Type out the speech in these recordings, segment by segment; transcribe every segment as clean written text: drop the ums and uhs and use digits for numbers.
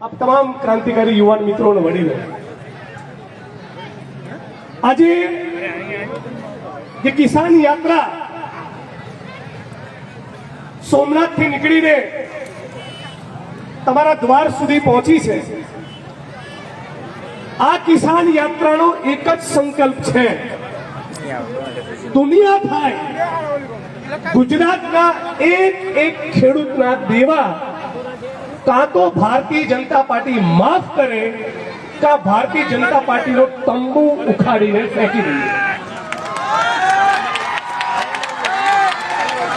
આપ તમામ ક્રાંતિકારી યુવાન મિત્રોને વડીલો, આજે જે કિસાન યાત્રા સોમનાથથી નીકળીને તમારા દ્વાર સુધી પહોંચી છે, આ કિસાન યાત્રાનો એક જ સંકલ્પ છે, દુનિયા થાય ગુજરાતના એક એક ખેડૂતના દેવા કાં તો ભારતીય જનતા પાર્ટી માફ કરે કાં ભારતીય જનતા પાર્ટીનો તંબુ ઉખાડીને ફેંકી દે।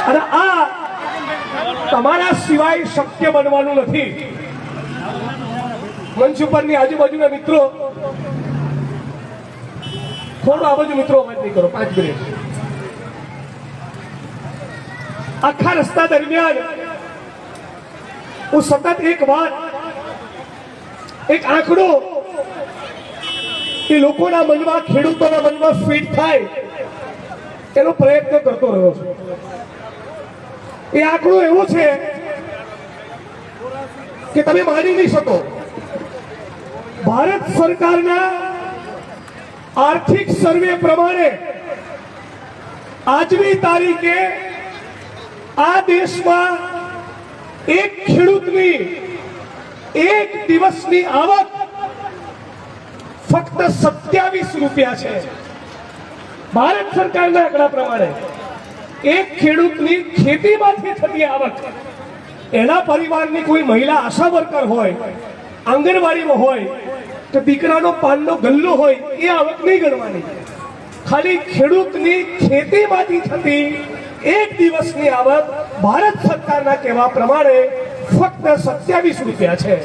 અને આ તમારા સિવાય શક્ય બનવાનું નથી। મંચ ઉપરની આજુબાજુના મિત્રો થોડો આ બાજુ મિત્રો અવાજ નહીં કરો, 5 મિનિટ। આખા રસ્તા દરમિયાન હું સતત એક વાત, એક આંકડો એ લોકોના મનમાં, ખેડૂતોના મનમાં ફિટ થાય એનો પ્રયત્ન કરતો રહ્યો છું। એ આંકડો એવો છે કે તમે માની નહીં શકો। ભારત સરકારના આર્થિક સર્વે પ્રમાણે આજની તારીખે આ દેશમાં એક ખેડૂતની એક દિવસની આવક ફક્ત 27 રૂપિયા છે। ભારત સરકારના આંકડા પ્રમાણે એક ખેડૂતની ખેતીમાંથી થતી આવક, એના પરિવારની કોઈ મહિલા આશા વર્કર હોય, આંગણવાડીમાં હોય કે દીકરાનો પાનનો ગલ્લો હોય, એ આવક નહીં ગણવાની। ખાલી ખેડૂતની ખેતીમાંથી થતી એક દિવસની આવક ભારત સરકારના કહેવા પ્રમાણે ફક્ત 27 રૂપિયા છે।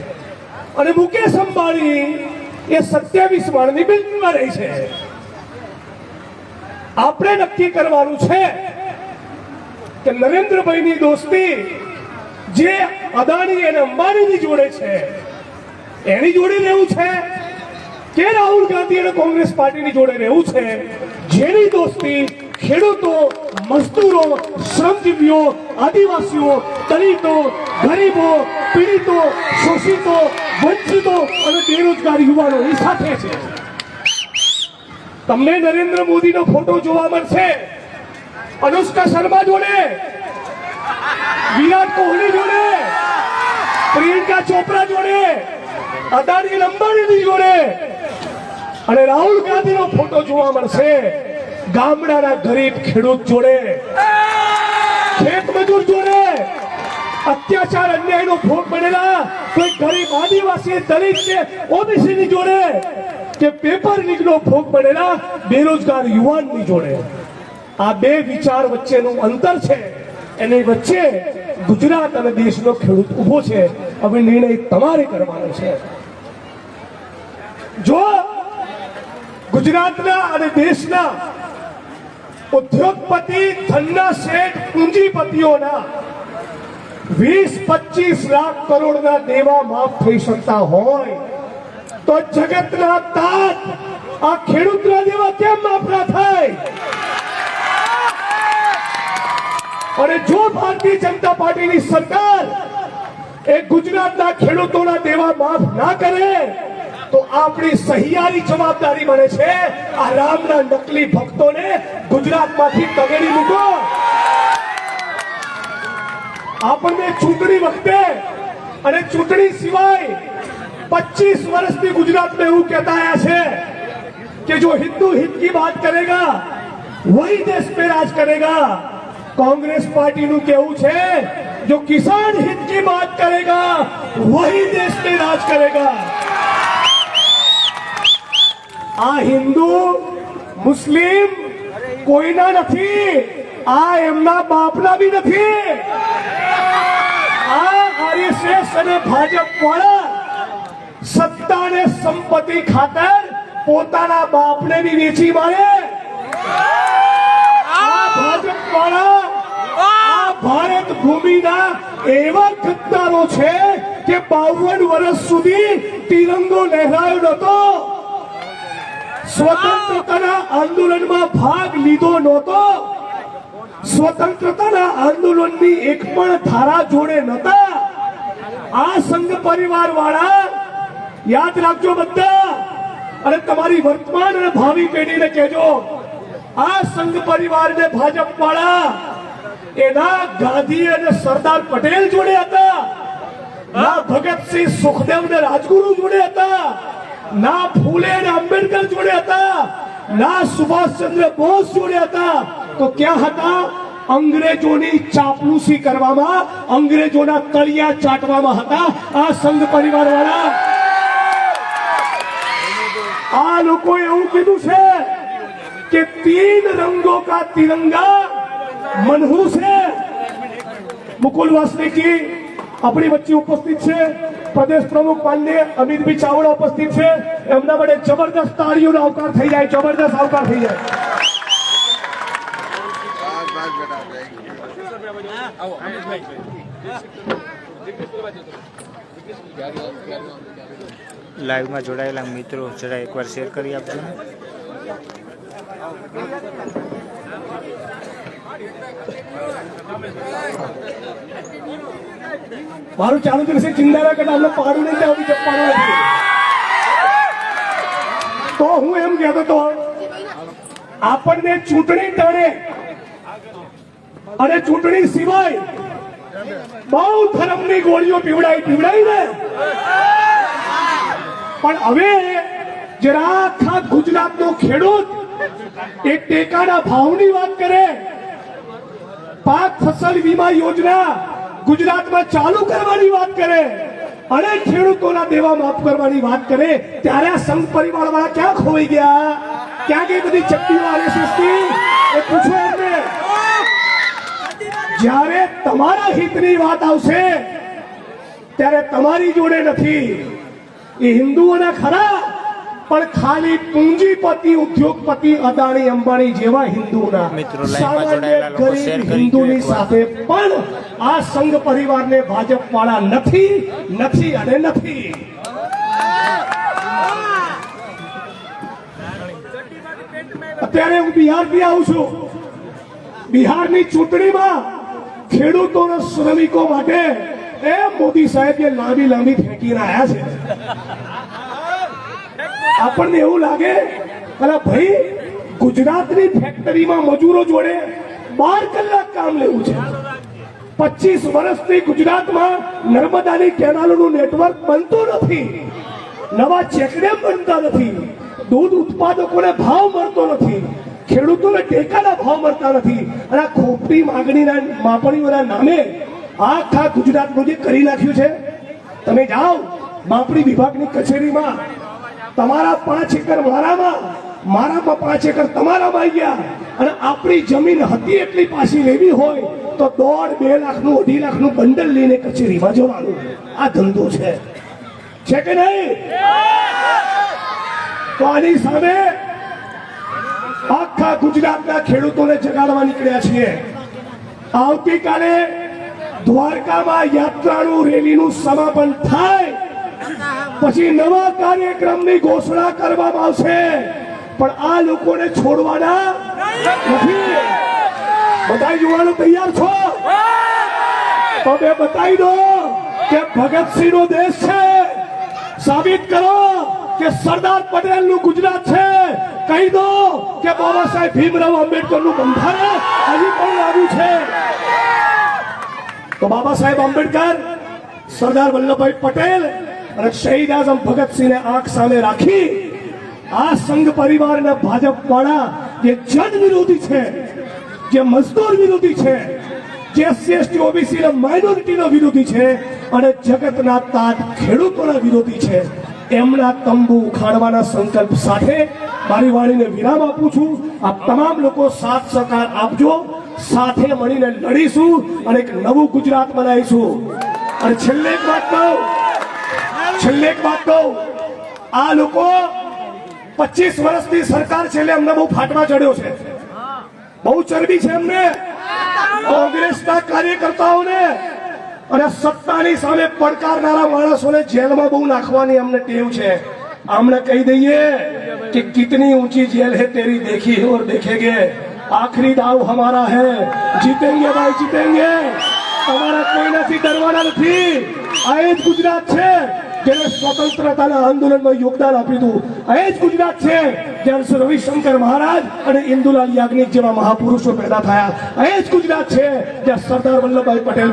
અને મુકેશ અંબાણી એ 27 માળની બિલ્ડિંગમાં રહી છે। આપણે નક્કી કરવાનું છે કે નરેન્દ્રભાઈની દોસ્તી જે અદાણી અને અંબાણીની જોડે છે એની જોડે રહેવું છે કે રાહુલ ગાંધી અને કોંગ્રેસ પાર્ટીની જોડે રહેવું છે, જેની દોસ્તી ખેડૂતો, મજદૂરો, શ્રમજીવીઓ, આદિવાસીઓ, દલિતો, ગરીબો, પીડિતો, શોષિતો, વંચિતો અને બેરોજગાર યુવાનોની સાથે છે। તમને નરેન્દ્ર મોદીનો ફોટો જોવા મળશે અનુષ્કા શર્મા જોડે, વિરાટ કોહલી જોડે, પ્રિયંકા ચોપરા જોડે, અદાણી અંબાણીની જોડે, અને રાહુલ ગાંધીનો ફોટો જોવા મળશે ગામડાના ગરીબ ખેડૂત જોડે, ખેત મજૂર જોડે, અત્યાચાર અન્યાયનો ભોગ બનેલા કોઈ ગરીબ આદિવાસી, દલિત કે ઓબીસીની જોડે, કે પેપર લીકનો ભોગ બનેલા બેરોજગાર યુવાનની જોડે। આ બે વિચાર વચ્ચેનું અંતર છે, એની વચ્ચે ગુજરાત અને દેશનો ખેડૂત ઉભો છે। હવે નિર્ણય તમારે કરવાનો છે। જો ગુજરાતના અને દેશના ઉદ્યોગપતિ, ધનના શેઠ, પૂંજીપતિઓના 20-25 લાખ કરોડના દેવા માફ થઈ શકતા હોય તો જગતના તાત આ ખેડૂતના દેવા કેમ માફ ના થાય? અને જો ભારતીય જનતા પાર્ટીની સરકાર એ ગુજરાતના ખેડૂતોના દેવા માફ ના કરે તો આપણી સહિયારી જવાબદારી બને છે આ રામના નકલી ભક્તોને ગુજરાતમાંથી તગેડી મૂકો। આપણને ચૂંટણી વખતે અને ચૂંટણી સિવાય 25 વર્ષથી ગુજરાતમાં એવું કહેતા આયા છે કે જો हिंदू हित की बात करेगा वही देश पे राज करेगा। कांग्रेस पार्टी નું કહેવું છે जो किसान हित की बात करेगा वही देश पे राज करेगा। આ હિન્દુ મુસ્લિમ કોઈના નથી, આ એમના બાપના બી નથી। આ આરએસએસ અને ભાજપ વાળા સત્તા અને સંપત્તિ ખાતર પોતાના બાપને બી વેચી મારે। આ ભાજપ વાળા આ ભારત ભૂમિના એવા ગદ્દારો છે કે 52 વર્ષ સુધી તિરંગો લહેરાયો નહોતો, સ્વતંત્રતાના આંદોલનમાં ભાગ લીધો નહોતો, સ્વતંત્રતાના આંદોલનની એક પણ ધારા જોડે નહોતા। આ સંઘ પરિવાર વાળા યાદ રાખજો બધા, અને તમારી વર્તમાન અને ભાવિ પેઢીને કહેજો, આ સંઘ પરિવારને ભાજપ વાળા એના ગાંધી અને સરદાર પટેલ જોડે હતા, ના ભગતસિંહ સુખદેવ ને રાજગુરુ જોડે હતા, ના ફૂલે અને આંબેડકર જોડે હતા, ના સુભાષચંદ્ર બોઝ જોડે હતા, તો ક્યાં હતા? અંગ્રેજોની ચાપલુસી કરવામાં, અંગ્રેજોના તળિયા ચાટવામાં હતા આ સંઘ પરિવાર વાળા. આ લોકો એવું કીધું છે કે 3 રંગો કા તિરંગા मनहूस है. मुकुल वासनिकी अपनी वच्चे उपस्थित છે, પ્રદેશ પ્રમુખ માનનીય અમિતભાઈ ચાવડા ઉપસ્થિત છે, એમના માટે જબરદસ્ત તાળીઓનો આવકાર થઈ જાય, જબરદસ્ત આવકાર થઈ જાય. લાઈવમાં જોડાયેલા મિત્રો જરા એકવાર શેર કરી આપજો ને. મારું ચાલુ દિવસે ચિંતા કરતા અમને પાડું નહીં ત્યાં ચપ્પાડું નથી. તો હું એમ કહેતો હતો, આપણને ચૂંટણી ટાણે અને ચૂંટણી સિવાય બહુ ધર્મની ગોળીઓ પીવડાઈ ને, પણ હવે જરા આખા ગુજરાતનો ખેડૂત એક ટેકાના ભાવની વાત કરે, પાક ફસલ વીમા યોજના ગુજરાતમાં ચાલુ કરવાની વાત કરે અને ખેડૂતોના દેવા માફ કરવાની વાત કરે, ત્યારે આ સંઘ પરિવાર વાળા ક્યાં ખોઈ ગયા? ક્યાં ગઈ બધી ચક્કીઓ RSS ની? એ પૂછો એમને. જ્યારે તમારા હિતની વાત આવશે ત્યારે તમારી જોડે નથી. એ હિન્દુઓના ખરા, પણ ખાલી પૂંજીપતિ ઉદ્યોગપતિ અદાણી અંબાણી જેવા હિન્દુના, સામાન્ય ગરીબ હિન્દુની સાથે પણ આ સંઘ પરિવારને ભાજપ વાળા નથી, નથી અને નથી. અત્યારે હું બિહારથી આવું છું. બિહારની ચૂંટણીમાં ખેડૂતોના શ્રમિકો માટે એ મોદી સાહેબ જે લાંબી લાંબી ફેંકીને આવ્યા છે, આપણને એવું લાગે અલા ભાઈ, ગુજરાતની ફેક્ટરીમાં મજૂરો જોડે 12 કલાક કામ લેવું છે. 25 વર્ષથી ગુજરાતમાં નર્મદાની કેનાલોનું નેટવર્ક બનતું નથી, નવા ચેકડેમ બનતા નથી, દૂધ ઉત્પાદકોને ભાવ મળતો નથી, ખેડૂતોને ટેકાના ભાવ મળતા નથી, અને આ ખોટી માંગણીના માપણીઓના નામે આખા ગુજરાતનું જે કરી નાખ્યું છે. તમે જાઓ માપણી વિભાગની કચેરીમાં, તમારા 5 એકર મારામાં, મારામાં 5 એકર તમારામાં આવી ગયા, અને આપણી જમીન હતી એટલી પાછી લેવી હોય તો 1.5-2 લાખનું 2.5 લાખનું બંડલ લઈને કચેરીમાં જવાનું. આ ધંધો છે કે નહીં? તો આની સામે આખા ગુજરાતના ખેડૂતોને જગાડવા નીકળ્યા છીએ. આવતીકાલે દ્વારકામાં યાત્રાનું રેલીનું સમાપન થાય પછી નવા કાર્યક્રમની ઘોષણા કરવામાં આવશે, પણ આ લોકોને છોડવાના નથી. બધા યુવાનો તૈયાર છો? તો બે બતાવી દો કે ભગતસિંહ નો દેશ છે. સાબિત કરો કે સરદાર પટેલ નું ગુજરાત છે. કહી દો કે બાબા સાહેબ ભીમરાવ આંબેડકર નું બંધારણ હજી પણ લાગુ છે. તો બાબા સાહેબ આંબેડકર, સરદાર વલ્લભભાઈ પટેલ અને શહીદ આઝમ ભગતસિંહને આંખ સામે રાખી આ સંઘ પરિવારના ભાજપ વાળા જે જન વિરોધી છે, જે મજદૂર વિરોધી છે, જે SC/ST OBC ના માઇનોરિટીનો વિરોધી છે, અને જગતના તાત ખેડૂતોના વિરોધી છે, એમના તંબુ ઉખાડવાના સંકલ્પ સાથે મારી વાણીને વિરામ આપું છું. આપ તમામ લોકો સાથ સહકાર આપજો, સાથે મળીને લડીશું અને એક નવું ગુજરાત બનાવીશું. અને છેલ્લે એક વાત કહું, આ લોકો 25 વર્ષની સરકાર છે એટલે અમને બહુ ફાટવા ચડ્યો છે, બહુ ચરબી છે એમને. કોંગ્રેસના કાર્યકર્તાઓને અને સત્તાની સામે પડકારનારા માણસોને જેલમાં બહુ નાખવાની અમને ટેવ છે. આમને કહી દઈએ કે કિતની ઊંચી જેલ है तेरी देखी और देखेंगे, आखिरी दाव हमारा है, जीतेंगे भाई जीतेंगे. તમારા કોઈનાથી ડરવાના નથી. આ જ ગુજરાત છે. જેને સ્વતંત્રતાના આંદોલનમાં યોગદાન આપ્યું હતું. એ જ ગુજરાત છે જ્યાં શ્રી રવિશંકર મહારાજ અને ઇન્દુલાલ યાજ્ઞિક જેવા મહાપુરુષો પેદા થયા. એ જ ગુજરાત છે જ્યાં સરદાર વલ્લભભાઈ પટેલ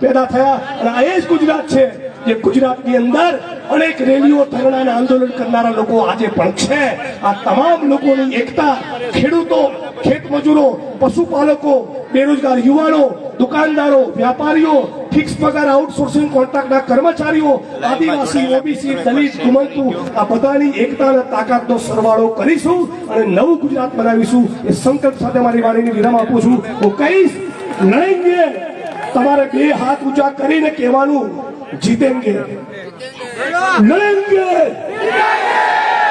પેદા થયા. અને એ જ ગુજરાત છે જે ગુજરાતની અંદર અનેક રેલીઓ, ધરણા અને આંદોલન કરનારા લોકો આજે પણ છે. આ તમામ લોકોની એકતા, ખેડૂતો, ખેતમજૂરો, પશુપાલકો, બેરોજગાર યુવાનો, દુકાનદારો, વ્યાપારીઓ, ફિક્સ પગાર આઉટસોર્સિંગ કોન્ટ્રાક્ટના કર્મચારીઓ, આદિવાસી, ઓબીસી, દલિત, ઘુમંતુ, આ બધાની એકતા અને તાકાતનો સરવાળો કરીશું અને નવું ગુજરાત બનાવીશું. એ સંકલ્પ સાથે મારી વાણીને વિરામ આપું છું. હું કહીશ, લડેંગે. તમારે બે હાથ ઊંચા કરીને કહેવાનું, જીતેંગે, લડેંગે.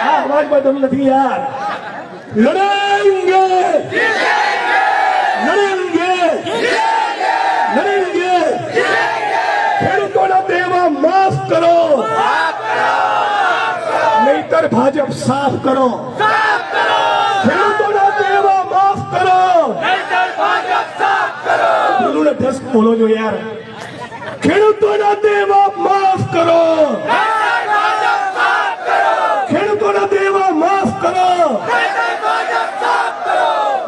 આ અવાજમાં દમ નથી યાર. લડેંગે, લડેંગે, લડેંગે. ખેડૂતોના દેવા માફ કરો, નહીતર ભાજપ સાફ કરો. ખેડૂતોના દેવા માફ કરો, બોલો ને, 10 બોલો છો યાર. ખેડૂતોના દેવા માફ કરો, ખેડૂતોના દેવા માફ કરો.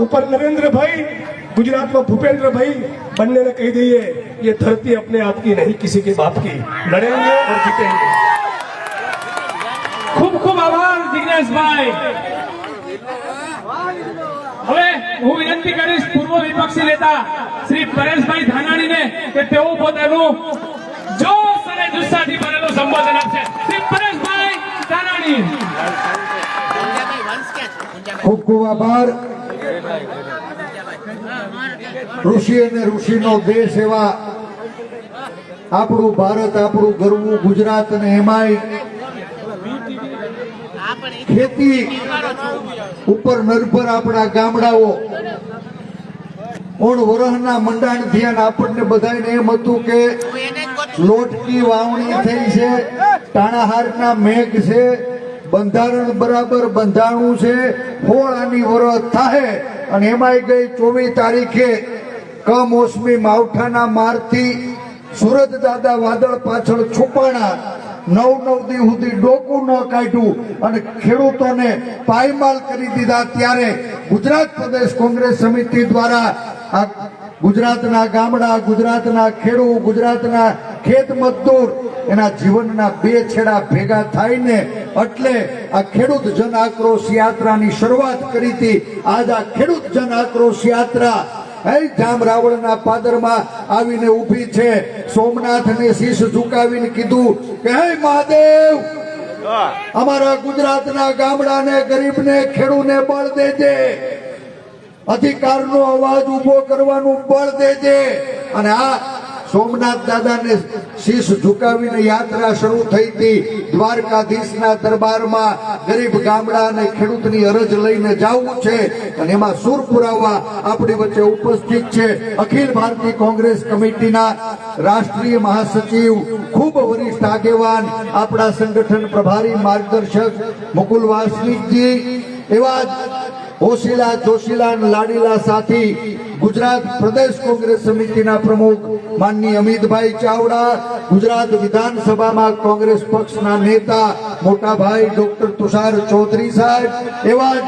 ઉપર नरेंद्रभाई, गुजरात में भूपेंद्रभाई, बनने ने कह दिए ये धरती अपने आप की नहीं किसी के बाप की. लड़ेंगे और जीतेंगे. ખૂબ ખૂબ આભાર જિગ્નેશભાઈ. હવે હું વિનંતી કરીશ પૂર્વ વિપક્ષી નેતા શ્રી પરેશભાઈ ધાનાણીને કે તેઓ પોતાનું જોશ અને જુસ્સાથી ભરેલું સંબોધન આપશે. શ્રી પરેશભાઈ ધાનાણી. ખૂબ ખૂબ આભાર. ઋષિ અને ઋષિનો દેશ એવા આપણું ભારત, આપણું ગરવું ગુજરાત, અને એમાંય ખેતી ઉપર નિર્ભર આપણા ગામડાઓ. ઓણ વરહના મંડાણ થયા, આપણને બધાને એમ હતું કે લોટકી વાવણી થઈ છે, ટાણાહારના મેઘ છે, બંધારણ બરાબર બંધાણું છે, હોળાની વરસ થાય. અને એમાંય ગઈ 24 તારીખે કમોસમી માવઠાના મારથી સુરત દાદા વાદળ પાછળ છુપાણા. 9 દી સુધી ડોકું ન કાઢ્યું અને ખેડૂતોને પાયમાલ કરી દીધા. ત્યારે ગુજરાત પ્રદેશ કોંગ્રેસ સમિતિ દ્વારા આ ગુજરાતના ગામડા, ગુજરાતના ખેડૂત, ગુજરાતના ખેત મજદૂર એના જીવનના બે છેડા ભેગા થઈને એટલે આ ખેડૂત જન આક્રોશ યાત્રાની શરૂઆત કરી હતી. આજ આ ખેડૂત જન આક્રોશ યાત્રા જામ રાવણના પાદરમાં આવીને ઊભી છે. સોમનાથને શીશ ઝુકાવીને કીધું કે હે મહાદેવ, અમારા ગુજરાતના ગામડાને, ગરીબને, ખેડૂને બળ દેજે, અધિકારનો અવાજ ઉભો કરવાનું બળ દેજે. અને આ સોમનાથ દાદાને શીશ ઝુકાવીને યાત્રા શરૂ થઈ હતી. દ્વારકાધીશના દરબારમાં ગરીબ ગામડા અને ખેડૂતની અરજ લઈને જવું છે. અને એમાં સુર પુરાવા આપણી વચ્ચે ઉપસ્થિત છે અખિલ ભારતીય કોંગ્રેસ કમિટીના રાષ્ટ્રીય મહાસચિવ, ખૂબ વરિષ્ઠ આગેવાન, આપણા સંગઠન પ્રભારી માર્ગદર્શક મુકુલ વાસનિકજી, એવા જ હોશીલા, જોશીલા, લાડીલા સાથી ગુજરાત પ્રદેશ કોંગ્રેસ સમિતિના પ્રમુખ માનનીય અમિતભાઈ ચાવડા, ગુજરાત વિધાનસભામાં કોંગ્રેસ પક્ષના નેતા મોટા ભાઈ ડોક્ટર તુષાર ચૌધરી સાહેબ, એવા જ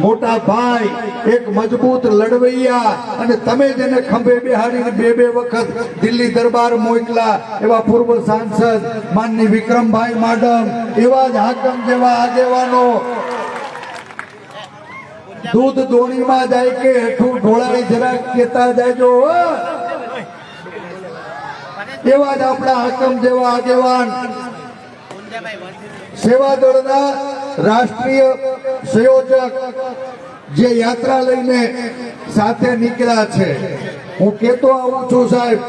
મોટા ભાઈ, એક મજબૂત લડવૈયા, અને તમે જેને ખંભે બેહાડીને બે વખત દિલ્હી દરબાર મોકલા એવા પૂર્વ સાંસદ માનની વિક્રમભાઈ માડમ, એવા જ હાકમ જેવા આગેવાનો. દૂધ દોણીમાં જાય કે હેઠું ઢોળાઈ જરાક કેતા જાયજો. એવા જ આપણા હાકમ જેવા આગેવાન, સેવાદળના રાષ્ટ્રીય સંયોજક જે યાત્રા લઈને સાથે નીકળ્યા છે. હું કહેતો આવું છું સાહેબ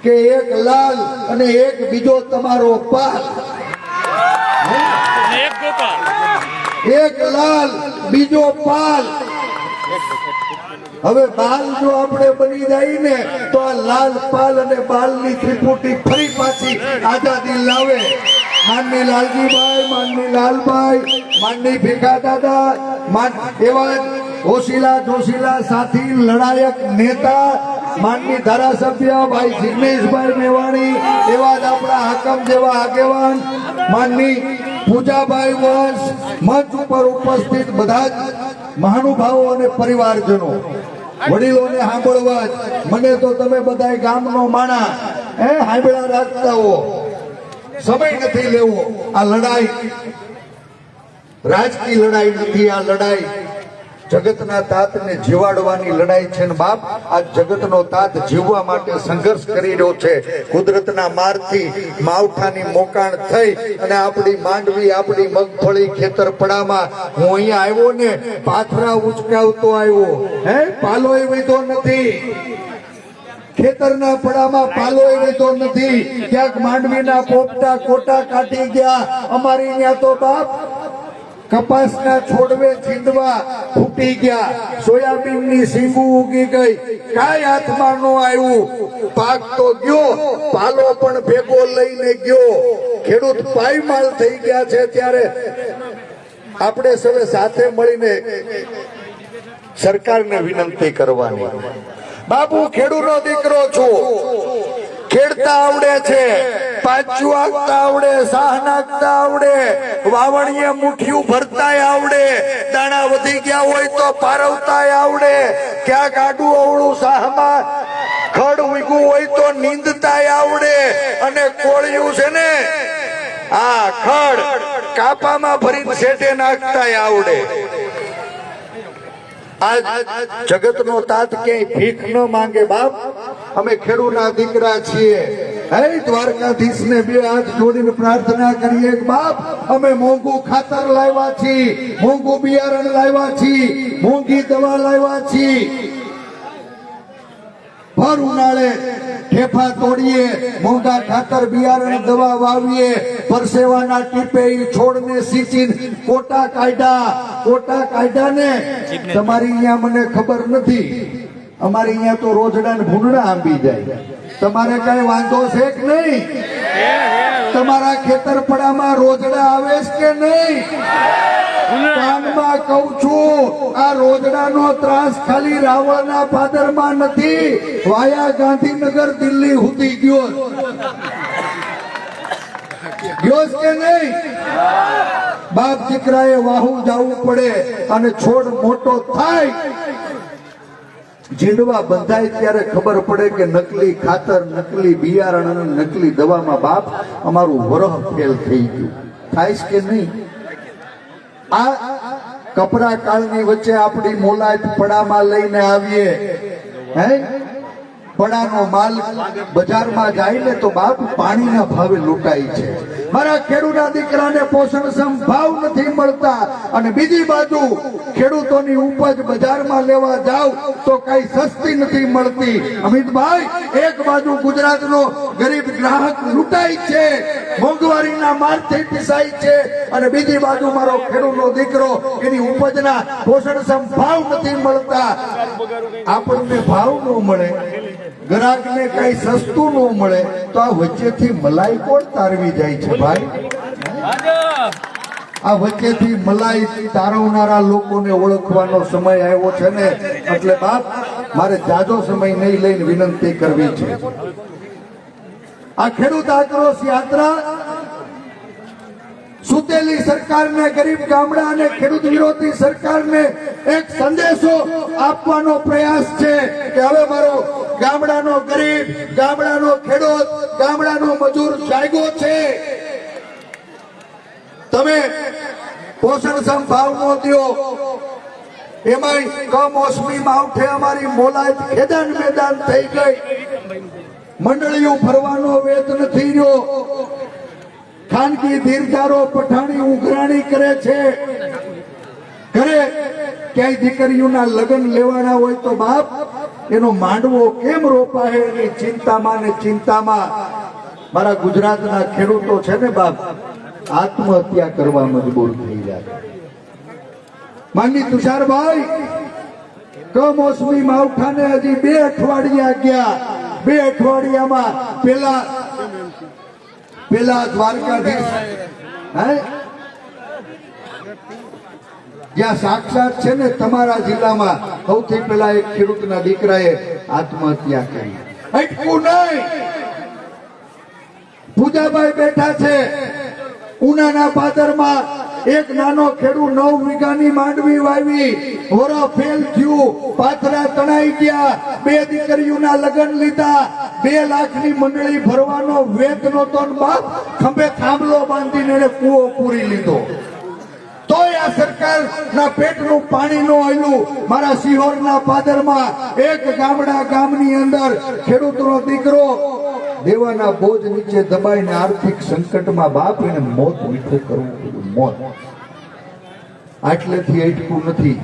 કે એક લાલ અને એક બીજો તમારો પાલ. એક લાલ, બીજો પાલ. હવે બાલ જો આપણે બની જાય ને તો આ લાલ પાલ અને બાલની ત્રિપુટી ફરી પાછી આઝાદી લાવે. માનની લાલજીભાઈ, માનની લાલભાઈ, માનની ભીખા દાદા, એવા હોશીલા જોશીલા સાથી લડાયક નેતા માનની ધારાસભ્ય ભાઈ જિગ્નેશભાઈ મેવાણી, એવા જ આપણા હાકમ જેવા આગેવાન માનની પૂજાભાઈ વંશ, મંચ ઉપર ઉપસ્થિત બધા જ મહાનુભાવો અને પરિવારજનો, વડીલોને સાંભળવા જ મને તો તમે બધા ગામનો માણા સાંભળા રાખતા હો. સમય નથી લેવો. આ લડાઈ રાજકીય લડાઈ નથી, આ લડાઈ જગતના તાતને જીવાડવાની લડાઈ છે ને બાપ, આ જગતનો તાત જીવવા માટે સંઘર્ષ કરી રહ્યો છે. કુદરતના મારથી માવઠાની મોકાણ થઈ અને આપણી માંડવી, આપણી મગફળી ખેતરપડામાં હું અહીંયા આવ્યો ને પાથરા ઉચકાવતો આવ્યો, પાલોય વીધો નથી, ખેતરના પડામાં પાલોય વીધો નથી, ક્યાંક માંડવીના પોપટા કોટા કાઢી ગયા. અમારી અહીંયા તો બાપ કપાસના છોડવે છીંડવા ફૂટી ગયા, સોયાબીનની સીંગું ઉગી ગઈ, કાંઈ હાથમાં ન આવ્યું. પાક તો ગયો, પાલો પણ ભેગો લઈને ગયો. ખેડૂત પાયમાલ થઈ ગયા છે. ત્યારે આપણે સૌએ સાથે મળીને સરકારને વિનંતી કરવાની, બાપુ ખેડૂતનો દીકરો છું, ખેડતા આવડે છે, પાછું આગતા આવડે, સાહ નાખતા આવડે, વાવણીએ મુઠ્ઠીયું ભરતાય આવડે, દાણા વધી ગયા હોય તો પારવતાય આવડે, ક્યાંક આડું અવળું સાહમાં ખડ ઉગ્યું હોય તો નીંદતાય આવડે, અને કોળિયું છે ને આ ખડ કાપામાં ભરીને શેઠે નાખતાય આવડે. આજ જગતનો તાત ક્યાંય ભીખ ન માંગે બાપ. અમે ખેડૂતના દીકરા છીએ. હે દ્વારકાધીશને બે હાથ જોડીને પ્રાર્થના કરીએ કે બાપ અમે મોંઘું ખાતર લાવ્યા છીએ, મોંઘું બિયારણ લાવ્યા છીએ, મોંઘી દવા લાવ્યા છીએ. ભર ઉનાળે ઠેફા તોડીએ, મોંઘા ખાતર બિયારણ દવા વાવીએ, પરસેવાના ટીપે છોડને સિંચીને કોટા કાઢ્યા ને તમારી અહીંયા મને ખબર નથી, અમારી અહીંયા તો રોજડા ને ભૂંડડા આંબી જાય. તમારે કઈ વાંધો છે કે નહીં? તમારા ખેતરપડામાં રોજડા આવે છે કે નહીં? કાનમાં કહું છું, આ રોજડાનો ત્રાસ ખાલી રાવણના પાદરમાં નથી, વાયા ગાંધીનગર દિલ્હી સુધી ગયો કે નહીં? બાપ દીકરાએ વાહુ જવું પડે અને છોડ મોટો થાય, જીંડવા બંધાય ત્યારે ખબર પડે કે નકલી ખાતર, નકલી બિયારણ અને નકલી દવામાં બાપ અમારું વરહ ફેલ થઈ ગયું. થાય કે નહીં? આ કપરા કાળની વચ્ચે આપણી મોલાત પડામાં લઈને આવીએ, પડાનો માલ બજારમાં જાય ને તો બાપ પાણીના ભાવે લૂંટાય છે. મારા ખેડૂતના દીકરાને પોષણક્ષમ ભાવ નથી મળતા, અને બીજી બાજુ ખેડૂતોની ઉપજ બજારમાં લેવા જાવ તો કઈ સસ્તી નથી મળતી. અમિતભાઈ, એક બાજુ ગુજરાતનો ગરીબ ગ્રાહક લૂંટાય છે, મોંઘવારીના મારથી પીસાય છે, અને બીજી બાજુ મારો ખેડૂતનો દીકરો એની ઉપજના પોષણક્ષમ ભાવ નથી મળતા. આપણને ભાવ ન મળે, ગ્રાહકને કઈ સસ્તું ન મળે તો આ વચ્ચેથી મલાઈ કોણ તારવી જાય છે ભાઈ? આ વચ્ચેથી મલાઈ તારવનારા લોકોને ઓળખવાનો સમય આવ્યો છે ને, એટલે બાપ મારે જાજો સમય નહીં લઈને વિનંતી કરવી છે. આ ખેડૂત આક્રોશ યાત્રા સુતેલી સરકારને, ગરીબ ગામડા અને ખેડૂત વિરોધી સરકારને એક સંદેશો આપવાનો પ્રયાસ છે કે હવે મારો ગામડાનો ગરીબ, ગામડાનો ખેડૂત, ગામડાનો મજૂર જાગ્યો છે. તમે પોષણક્ષમ ભાવ નો દો, એમાંય કમોસમી માવઠે અમારી મોલાત ખેદાન મેદાન થઈ ગઈ, મંડળીઓ ભરવાનો વેત નથી રહ્યો, ખાનગી ધીરધારો પઠાણી ઉઘરાણી કરે છે. ઘરે ક્યાંય દીકરીઓના લગ્ન લેવાના હોય તો બાપ એનો માંડવો કેમ રોપાય એની ચિંતામાં ને ચિંતામાં મારા ગુજરાતના ખેડૂતો છે ને બાપ આત્મહત્યા કરવા મજબૂર થઈ જાય. માનની તુષારભાઈ, કમોસમી માવઠાને હજી 2 અઠવાડિયા ગયા, 2 અઠવાડિયામાં પેલા દ્વારકાધીશ જ્યાં સાક્ષાત છે ને તમારા જિલ્લામાં સૌથી પહેલા એક ખેડૂતના દીકરાએ આત્મહત્યા કરી. અટકું નહીં. પૂજાભાઈ બેઠા છે ઉનાના પાદરમાં, એક નાનો ખેડૂત 9 વીઘાની માંડવી વાવી, હોરા ફેલ થયું, પાથરા તણાઈ ગયા, 2 દીકરીઓના લગ્ન લીધા, 2 લાખની મંડળી ભરવાનો વેત નહોતો ને બાપ ખંભે થાંભલો બાંધીને એને કૂવો પૂરી લીધો. તોય આ સરકારના પેટનું પાણી નો આયલું. મારા સિહોરના પાદરમાં એક ગામની અંદર ખેડૂતનો દીકરો દેવાના બોજ નીચે દબાઈને આર્થિક સંકટમાં બાપ એને મોત મીઠું કરવું પડ્યું. મોત આટલેથી અટકું નથી.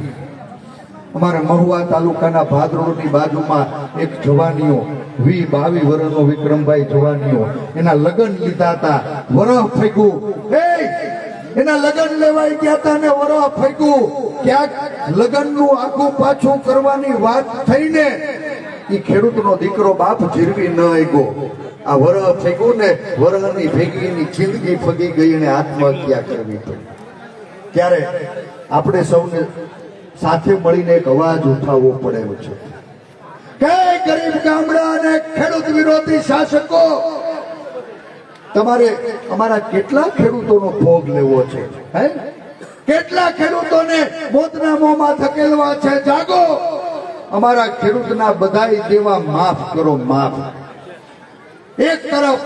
અમારા મહુવા તાલુકાના ભાદરોડની બાજુમાં એક જવાનીઓ 22 વર્ષનો વિક્રમભાઈ જવાનીઓ, એના લગ્ન લીધા હતા. વરહ ફેંક્યું, એના લગ્ન લેવાઈ ગયા હતા ને વરહ ફેંક્યું. ક્યાંક લગ્નનું આખું પાછું કરવાની વાત થઈને એ ખેડૂતનો દીકરો બાપ જીરવી ન આવ્યો. આ વરહ ફેંક્યું ને વરહની ભેગીની જિંદગી ફગી ગઈ અને આત્મહત્યા કરવી પડી. ત્યારે આપણે સૌને સાથે મળીને એક અવાજ ઉઠાવવો પડે છે કે ગરીબ ગામડા અને ખેડૂત વિરોધી શાસકો, તમારે અમારા કેટલા ખેડૂતોનો ભોગ લેવો છે? કેટલા ખેડૂતોને મોતના મોંમાં ધકેલવા છે? જાગો. અમારા ખેડૂતના બધાય દેવા માફ કરો, માફ. એક તરફ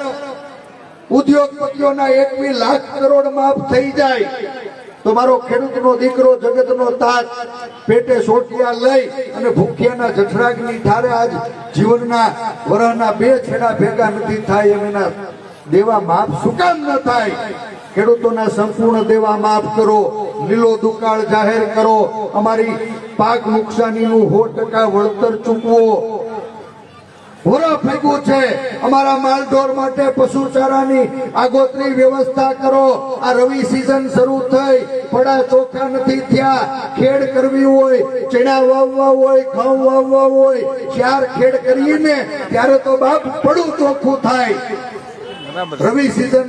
ઉદ્યોગપતિઓના 21 લાખ કરોડ માફ થઈ જાય તો મારો ખેડૂતનો દીકરો જગતનો તાજ પેટે સોટિયા લઈ અને ભૂખ્યાના જઠરાગની ઠારે આજ જીવનના વરહના 2 છેડા ભેગા નથી થાય એમ એના દેવા માફ શું કામ ન થાય? ખેડૂતોના સંપૂર્ણ દેવા માફ કરો, લીલો દુકાળ જાહેર કરો, અમારી પાક નુકસાનીનું 100% વળતર ચૂકવો. વરહ ફેંકવું છે, અમારા માલઢોર માટે પશુચારાની આગોતરી વ્યવસ્થા કરો. આ રવિ સિઝન શરૂ થઈ, પડા ચોખ્ખા નથી થયા. ખેડ કરવી હોય, ચણા વાવવા હોય, ઘઉં વાવવા હોય, 4 ખેડ કરીએ ને ત્યારે તો બાપ પડું ચોખ્ખું થાય. રવિ સિઝન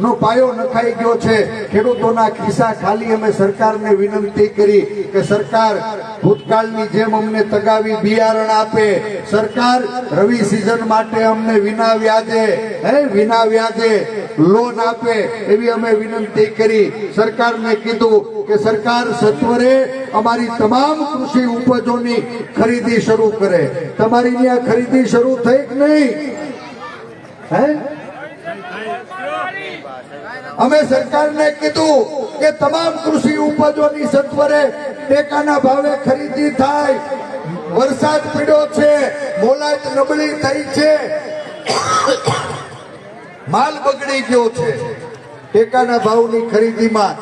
નો પાયો નખાઈ ગયો છે. ખેડૂતોના ખિસ્સા ખાલી. અમે સરકારને વિનંતી કરી કે સરકાર ભૂતકાળની જેમ અમને તગાવી બિયારણ આપે. સરકાર રવિ સિઝન માટે અમને વિના વ્યાજે લોન આપે એવી અમે વિનંતી કરી. સરકારને કીધું કે સરકાર સત્વરે અમારી તમામ કૃષિ ઉપજોની ખરીદી શરૂ કરે. તમારી ત્યાં ખરીદી શરૂ થઈ કે નહીં? અમે સરકારને કીધું કે તમામ કૃષિ ઉપજોની સત્વરે ટેકાના ભાવે ખરીદી થાય. વરસાદ પડ્યો છે, મોલાત નબળી થઈ છે, માલ બગડી ગયો છે. ટેકાના ભાવની ખરીદીમાં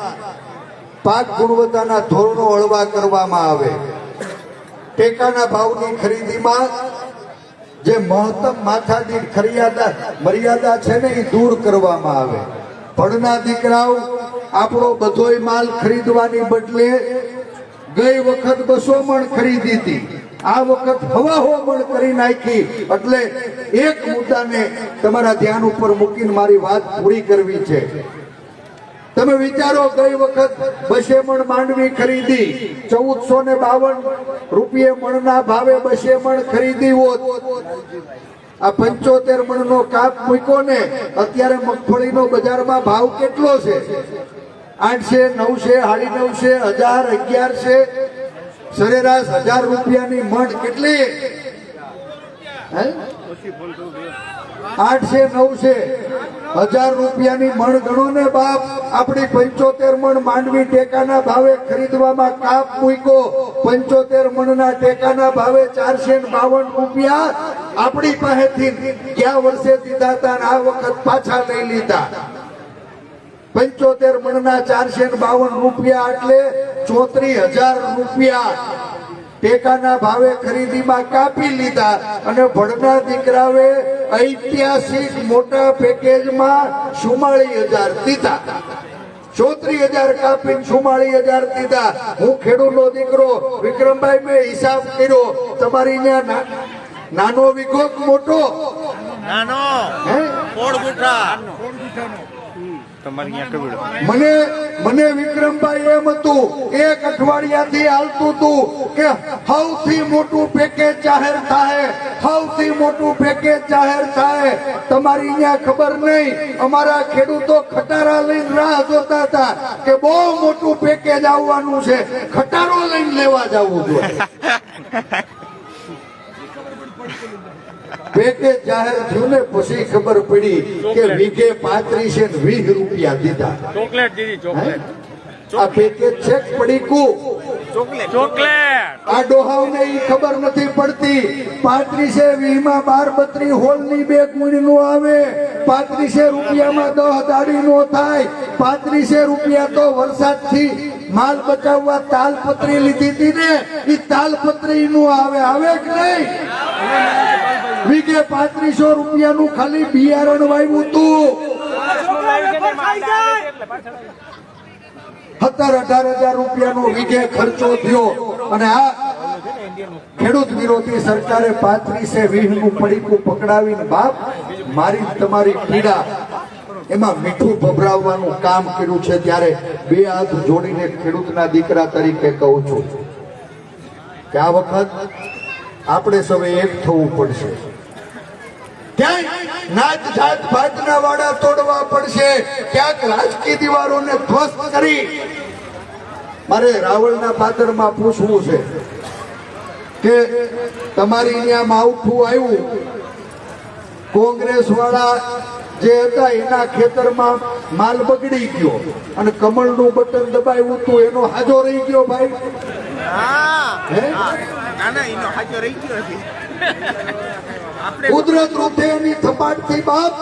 પાક ગુણવત્તાના ધોરણો હળવા કરવામાં આવે. ટેકાના ભાવની ખરીદીમાં જે મહત્તમ માથાદીઠ મર્યાદા છે ને એ દૂર કરવામાં આવે. ભણના દીકરાઓ આપણો બધોય માલ ખરીદવાની બદલે ગઈ વખત 200 મણ ખરીદી હતી, આ વખત 1.5 મણ કરી નાખી. એટલે એક મુદ્દાને તમારા ધ્યાન ઉપર મૂકીને મારી વાત પૂરી કરવી છે. તમે વિચારો, ગઈ વખત 200 મણ માંડવી ખરીદી, 1452 રૂપિયે મણના ભાવે 200 મણ ખરીદી હોત. આ 75 મણનો કાપ મૂક્યો ને, અત્યારે મગફળીનો બજારમાં ભાવ કેટલો છે? 800, 900, 950, 1000, 1100, સરેરાશ 1000 રૂપિયાની મણ કેટલી? 800, 900, 1000 રૂપિયાની મણ ગણો ને બાપ. આપણી 75 મણ માંડવી ટેકાના ભાવે ખરીદવામાં કાપ મૂક્યો. 75 મણના ટેકાના ભાવે 452 રૂપિયા આપણી પાસેથી ગયા વર્ષે દીધા હતા, આ વખત પાછા લઈ લીધા. 75 મણના 452 રૂપિયા એટલે 34,000 રૂપિયા ટેકાના ભાવે ખરીદીમાં કાપી લીધા. અને ભણના દીકરાએ ઐતિહાસિક મોટા પેકેજમાં 44,000 દીધા. 34,000 કાપીને 44,000 દીધા. હું ખેડૂતનો દીકરો વિક્રમભાઈ, મેં હિસાબ કર્યો, તમારી ત્યાં નાનો વીઘો મોટો? નાનો, 1.5 ગુઠા. તમારે અહીંયા કેવડો મને વિક્રમભાઈ એમ હતું, એક અઠવાડિયાથી હાલતું હતું કે સૌથી મોટું પેકેજ જાહેર થાય, સૌથી મોટું પેકેજ જાહેર થાય. તમારી અહીંયા ખબર નહીં, અમારા ખેડૂતો ખટારા લઈને રાહ જોતા હતા કે બહુ મોટું પેકેજ આવવાનું છે, ખટારો લઈને લેવા જવું જોઈએ. પેકેજ જાહેર થયું ને પછી ખબર પડી કે વીઘે 35 ને 20 રૂપિયા દીધા. ચોકલેટ દીધી, ચોકલેટ. આ પેકેજ છે કે પડીકું? ચોકલેટ. આ ડોહાવને ઈ ખબર નથી પડતી. 35 માં 12 હોલ ની બે કુણી નું આવે, 35 રૂપિયામાં 10 દાડી નો થાય. 35 રૂપિયા તો વરસાદ થી માલ બચાવવા તાલપત્રી લીધી હતી ને, ઈ તાલપત્રી નું આવે કે નહીં? વીઘે 3500 રૂપિયાનું ખાલી બિયારણ વાવ્યું હતું. 17-18 હજાર રૂપિયાનો વીઘે ખર્ચો થયો. અને આ ખેડૂત વિરોધી સરકારે 35-20 નું પડીકું પકડાવીને બાપ મારી તમારી પીડા એમાં મીઠું ભભરાવવાનું કામ કર્યું છે. ત્યારે બે હાથ જોડીને ખેડૂતના દીકરા તરીકે કહું છું કે આ વખત આપણે સૌએ એક થવું પડશે. ક્યાંક નાત જાત ભાતના વાડા તોડવા પડશે, ક્યાંક રાજકીય દીવારોને ધ્વસ્ત કરી. મારે રાવળના પાદરમાં પૂછવું છે કે તમારી અહીંયા માવઠું આવ્યું, કોંગ્રેસ વાળા જે હતા એના ખેતરમાં માલ બગડી ગયો અને કમળનું બટન દબાવ્યું હતું, એનો હાજો રહી ગયો ભાઈ? કુદરત રૂપે એની થપાટથી બાપ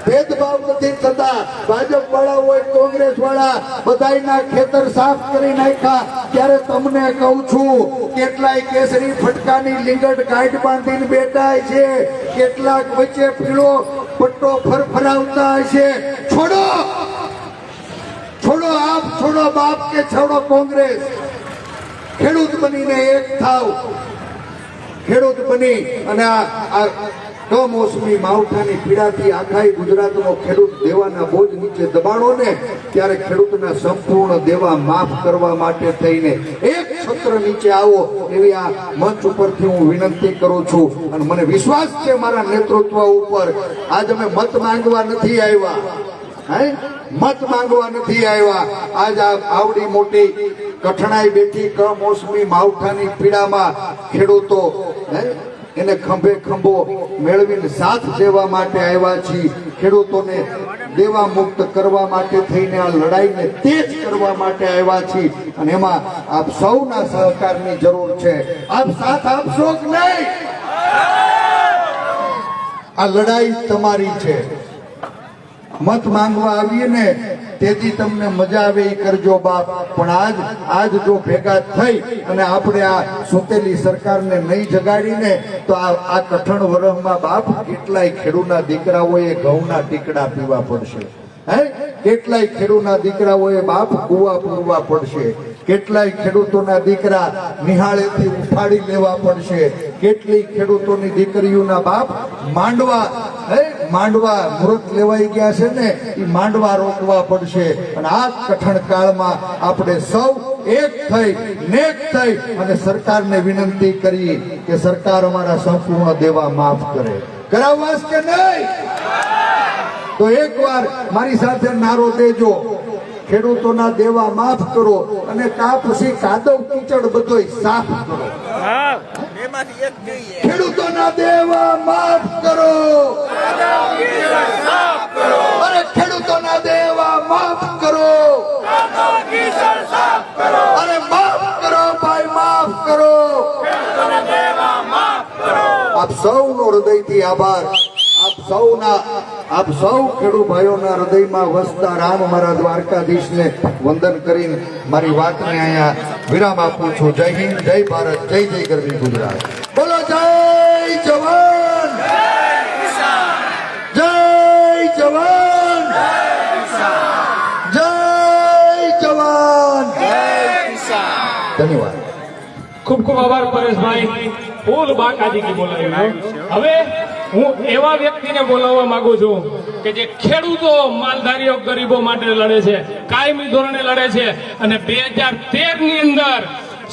ભેદભાવ નથી થતા. ભાજપ વાળા હોય કોંગ્રેસ વાળા બધાયના ખેતર સાફ કરી નાખ્યા. ત્યારે તમને કહું છું, કેટલાય કેસરી ફટકાની લીંગડ ગાંઠ બાંધીને બેઠા છે, કેટલાક વચ્ચે પીળો પટ્ટો ફરફરાવતા હશે. છોડો આપ, છોડો બાપ કે છોડો કોંગ્રેસ. ખેડૂત બનીને એક થાવ. ખેડૂત બની અને આ કમોસમી માવઠાની પીડાથી આખા ગુજરાતનો ખેડૂત દેવાના બોજ નીચે દબાણો ને, ત્યારે ખેડૂતના સંપૂર્ણ દેવા માફ કરવા માટે થઈને એક છત્ર નીચે આવો એવી આ મંચ ઉપરથી હું વિનંતી કરું છું. અને મને વિશ્વાસ છે મારા નેતૃત્વ ઉપર, આજ અમે મત માંગવા નથી આવ્યા, મત માંગવા નથી આવ્યા. આજ આવડી મોટી કઠણાઈ બેઠી કમોસમી માવઠાની પીડામાં ખેડૂતો એને ખંભે ખંભો મેળવીને સાથ દેવા માટે આવ્યા છીએ. ખેડૂતોને દેવા મુક્ત કરવા માટે થઈને આ લડાઈને તેજ કરવા માટે આવ્યા છીએ. અને એમાં આપ સૌના સહકારની જરૂર છે. આપ સાથ આપશો કે નહીં? આ લડાઈ તમારી છે. મત માંગવા આવીએ ને તેથી તમને મજા આવે એ કરજો બાપ, પણ આજ જો ભેગા થઈ અને આપણે આ સુતેલી સરકારને નહીં જગાડીને તો આ કઠણ વરસમાં બાપ કેટલાય ખેડૂતના દીકરાઓએ ઘઉંના ટીકડા પીવા પડશે. કેટલાય ખેડૂતના દીકરાઓએ બાપ કુવા પૂરવા પડશે. કેટલાય ખેડૂતોના દીકરા નિહાળેથી ઉઠાડી લેવા પડશે. કેટલી ખેડૂતોની દીકરીઓના બાપ માંડવા મૃત લેવાઈ ગયા છે ને, એ માંડવા રોકવા પડશે. અને આ કઠણ કાળમાં આપણે સૌ એક થઈ નેક થઈ અને સરકારને વિનંતી કરી કે સરકાર અમારા સંપૂર્ણ દેવા માફ કરે. કરાવવાસ કે નહીં? તો એકવાર મારી સાથે નારો દેજો, ખેડૂતોના દેવા માફ કરો અને પછી કાદવ કીચડ બધોય સાફ કરો. ખેડૂતોના દેવા માફ કરો, અરે ખેડૂતોના દેવા માફ કરો, અરે માફ કરો ભાઈ, માફ કરો. આપ સૌનો હૃદયથી આભાર. આપ સૌ ખેડૂત ભાઈઓના હૃદયમાં વસતા રામ મારા દ્વારકાધીશને વંદન કરીને મારી વાતને અહીંયા વિરામ આપું છું. જય હિન્દ, જય ભારત, જય જય ગરવી ગુજરાત. બોલો જય જવાન, જય જવાન, જય જવાન. ધન્યવાદ. ખૂબ ખૂબ આભાર પરેશભાઈ. ફૂલ બાકાજી કી બોલાવી. હવે હું એવા વ્યક્તિને બોલાવવા માંગુ છું કે જે ખેડૂતો માલધારીઓ ગરીબો માટે લડે છે, કાયમી ધોરણે લડે છે, અને 2013 ની અંદર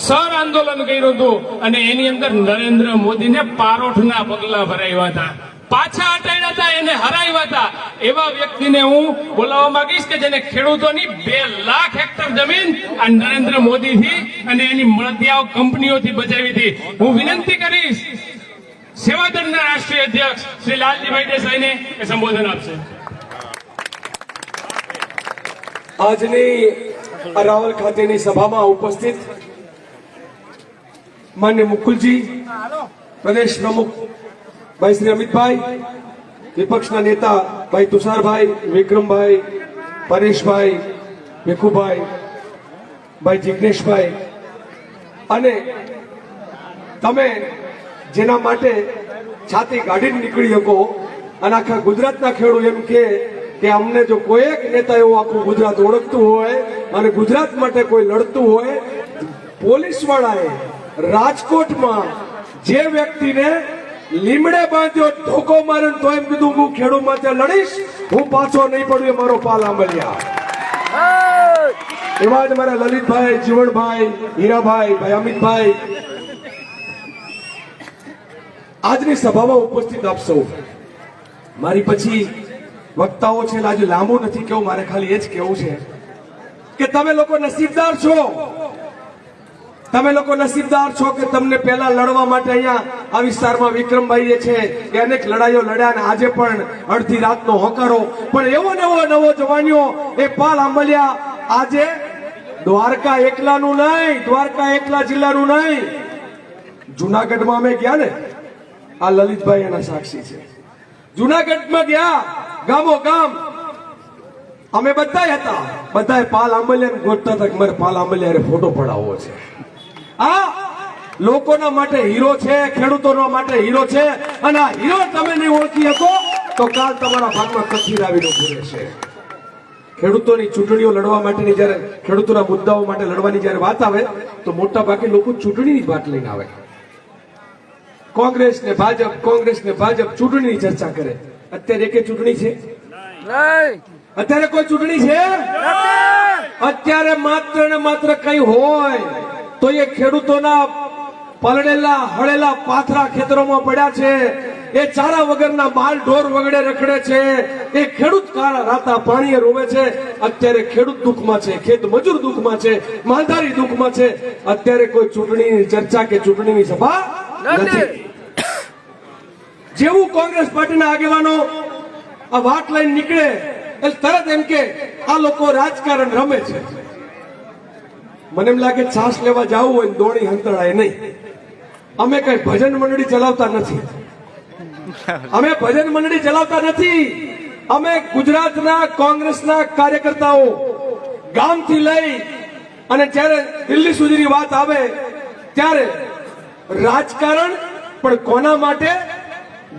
સર આંદોલન કર્યું હતું અને એની અંદર નરેન્દ્ર મોદીને પારોઠના પગલા ભરાવ્યા હતા, પાછા હટાવ્યા હતા, એને હરાવ્યા હતા. એવા વ્યક્તિને હું બોલાવવા માંગીશ કે જેને ખેડૂતોની 2 લાખ હેક્ટર જમીન આ નરેન્દ્ર મોદીથી અને એની મળતિયાઓ કંપનીઓથી બચાવી હતી. હું વિનંતી કરીશ સેવાદળના રાષ્ટ્રીય અધ્યક્ષ શ્રી લાલજીભાઈ દેસાઈને કે સંબોધન આપશે. આજની અરાવલ ખાતેની સભામાં ઉપસ્થિત માન્ય મુકુલજી, પ્રદેશ પ્રમુખ ભાઈ શ્રી અમિતભાઈ, વિપક્ષના નેતા ભાઈ તુષારભાઈ, વિક્રમભાઈ, પરેશભાઈ, ભીખુભાઈ, ભાઈ જિગ્નેશભાઈ, અને તમે જેના માટે છાતી કાઢીને નીકળી શકો અને આખા ગુજરાતના ખેડૂત એમ કે અમને જો કોઈ એક નેતા એવો આખું ગુજરાત ઓળખતું હોય અને ગુજરાત માટે કોઈ લડતું હોય, પોલીસ વાળાએ રાજકોટમાં જે વ્યક્તિને લીમડે બાંધ્યો, ધોકો મારે તો એમ કીધું હું ખેડૂત માટે લડીશ, હું પાછો નહીં પડું, એ મારો પાલ આંબલિયા. એવા જ મારા લલિતભાઈ, જીવણભાઈ, હીરાભાઈ, ભાઈ અમિતભાઈ આજની સભામાં ઉપસ્થિત આપ સૌ. મારી પછી વક્તાઓ છે, આજે લાંબુ નથી કેવું, મારે ખાલી એ જ કહેવું છે કે તમે લોકો નસીબદાર છો. તમે લોકો નસીબદાર છો કે તમને પહેલા લડવા માટે અહીંયા આ વિસ્તારમાં વિક્રમભાઈ છે એ અનેક લડાઈઓ લડ્યા અને આજે પણ અડધી રાતનો હોકારો, પણ એવો નવો જવાનીઓ એ પાલ આંબલિયા આજે દ્વારકા એકલાનું નહીં, દ્વારકા એકલા જિલ્લાનું નહીં, જુનાગઢમાં અમે ગયા ને, આ લલિતભાઈ એના સાક્ષી છે. જુનાગઢમાં ગયા, ગામો ગામ અમે બધા હતા, બધાએ પાલ આંબલિયાને ગોતતા હતા કે મારે પાલ આંબલિયા ફોટો પડાવવો છે. આ લોકોના માટે હીરો છે, ખેડૂતોના માટે હીરો છે, અને આ હીરો તમે નહીં ઓળખી શકો તો કાલ તમારા ભાગમાં કથિર આવીને ઉભું રહેશે. ખેડૂતોની ચૂંટણીઓ લડવા માટેની જ્યારે ખેડૂતોના મુદ્દાઓ માટે લડવાની જ્યારે વાત આવે તો મોટા ભાગે લોકો ચૂંટણીની જ વાત લઈને આવે. કોંગ્રેસ ને ભાજપ ચૂંટણીની ચર્ચા કરે. અત્યારે એકે ચૂંટણી છે? અત્યારે કોઈ ચૂંટણી છે? અત્યારે માત્ર ને માત્ર કઈ હોય તો એ ખેડૂતોના પલળેલા હળેલા પાથરા ખેતરોમાં પડ્યા છે, એ ચારા વગરના માલ ઢોર વગડે રખડે છે, એ ખેડૂત રાતા પાણીએ રોવે છે. અત્યારે ખેડૂત દુઃખમાં છે, ખેત મજૂર દુઃખમાં છે, માલધારી દુઃખમાં છે. અત્યારે કોઈ ચૂંટણીની ચર્ચા કે ચૂંટણીની સભા નથી. જેવું કોંગ્રેસ પાર્ટીના આગેવાનો આ વાત લઈને નીકળે એટલે તરત એમ કે આ લોકો રાજકારણ રમે છે. મને એમ લાગે છાસ લેવા જવું હોય દોડી હંતળાય નહીં. અમે કઈ ભજન મંડળી ચલાવતા નથી, અમે ભજન મંડળી ચલાવતા નથી. અમે ગુજરાતના કોંગ્રેસના કાર્યકર્તાઓ ગામથી લઈ અને જ્યારે દિલ્હી સુધીની વાત આવે ત્યારે રાજકારણ પણ કોના માટે?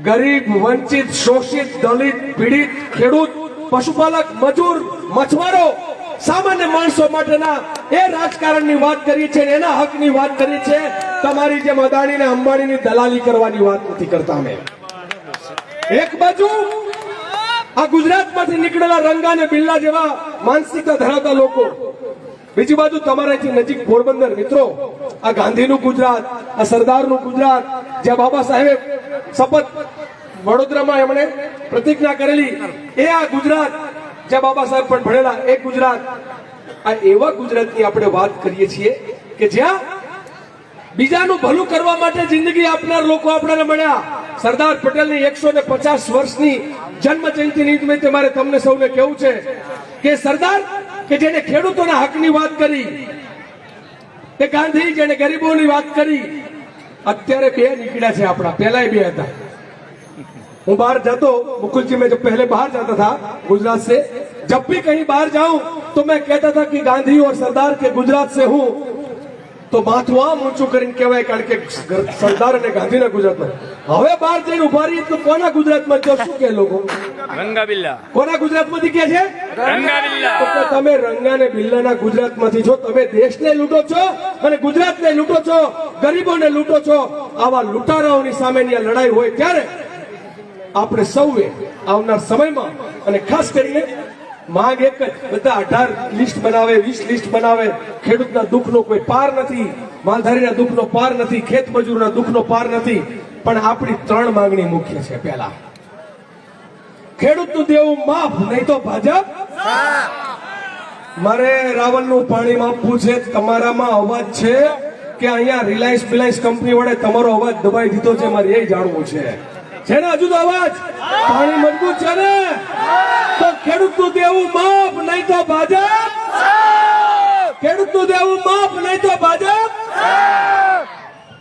ગરીબ, વંચિત, શોષિત, દલિત, પીડિત, ખેડૂત, પશુપાલક, મજૂર, મછવારો, સામાન્ય માણસો માટેના એ રાજકારણની વાત કરી છે, એના હકની વાત કરી છે. તમારી જેમ અદાણી ને અંબાણીની દલાલી કરવાની વાત નથી કરતા. અમે એક બાજુ આ ગુજરાતમાંથી નીકળેલા રંગા અને બિલ્લા જેવા માનસિકતા ધરાવતા લોકો, બીજી બાજુ તમારાથી નજીક પોરબંદર મિત્રો, આ ગાંધીનું ગુજરાત, આ સરદારનું ગુજરાત, જ્યાં બાબા સાહેબે શપથ વડોદરામાં એમણે પ્રતિજ્ઞા કરેલી, એ આ ગુજરાત, જ્યાં બાબા સાહેબ પણ ભણેલા એ ગુજરાત. આ એવા ગુજરાતની આપણે વાત કરીએ છીએ કે જ્યાં બીજાનું ભલું કરવા માટે જિંદગી આપનાર લોકો આપણને મળ્યા. સરદાર પટેલની 150 વર્ષની જન્મ જયંતિ નિમિત્તે મારે તમને સૌને કહેવું છે કે સરદાર કે જેને ખેડૂતોના હકની વાત કરી, એ ગાંધી જેને ગરીબોની વાત કરી, અત્યારે 2 નીકળ્યા છે આપણા, પહેલા 2 હતા. હું बाहर जाता हूँ, मुकुल जी मैं जब पहले बाहर जाता था गुजरात से, जब भी कहीं बाहर जाऊं तो मैं कहता था कि गांधी और सरदार के गुजरात से हूं, तो माथું આમ ઊંચું કરીને કહેવાય કારણ કે સરદાર અને ગાંધીના ગુજરાતમાં. હવે બહાર જઈને ઉભા રહીએ તો કોના ગુજરાતમાં જો શું કે લોકો? રંગાબિલ્લા. કોના ગુજરાતમાંથી કે છે? રંગાબિલ્લા. તો તમે રંગા ને બિલ્લાના ગુજરાતમાંથી છો. તમે દેશને લૂંટો છો અને ગુજરાતને લૂંટો છો, ગરીબોને લૂંટો છો. આવા લૂંટારાઓની સામેની આ લડાઈ હોય ત્યારે આપણે સૌએ આવનાર સમયમાં અને ખાસ કરીને માંગ એક જ, બધા 18 લિસ્ટ બનાવે, 20 લિસ્ટ બનાવે. ખેડૂતના દુઃખનો કોઈ પાર નથી, માલધારીના દુઃખનો પાર નથી, ખેત મજૂરના દુઃખનો પાર નથી, પણ આપણી 3 માંગણી મુખ્ય છે. પહેલા, ખેડૂતનું દેવું માફ, નહીં તો ભાજપ. મારે રાવણનું પાણી માપવું છે. તમારામાં અવાજ છે કે અહીંયા રિલાયન્સ કંપની વડે તમારો અવાજ દબાઈ દીધો છે? મારે એ જાણવું છે ને? હજુ તો અવાજ પાણી મજબૂત છે ને? તો ખેડૂતનું દેવું માફ, નહીં તો ભાજપ. ખેડૂતનું દેવું માફ, નહીં તો ભાજપ.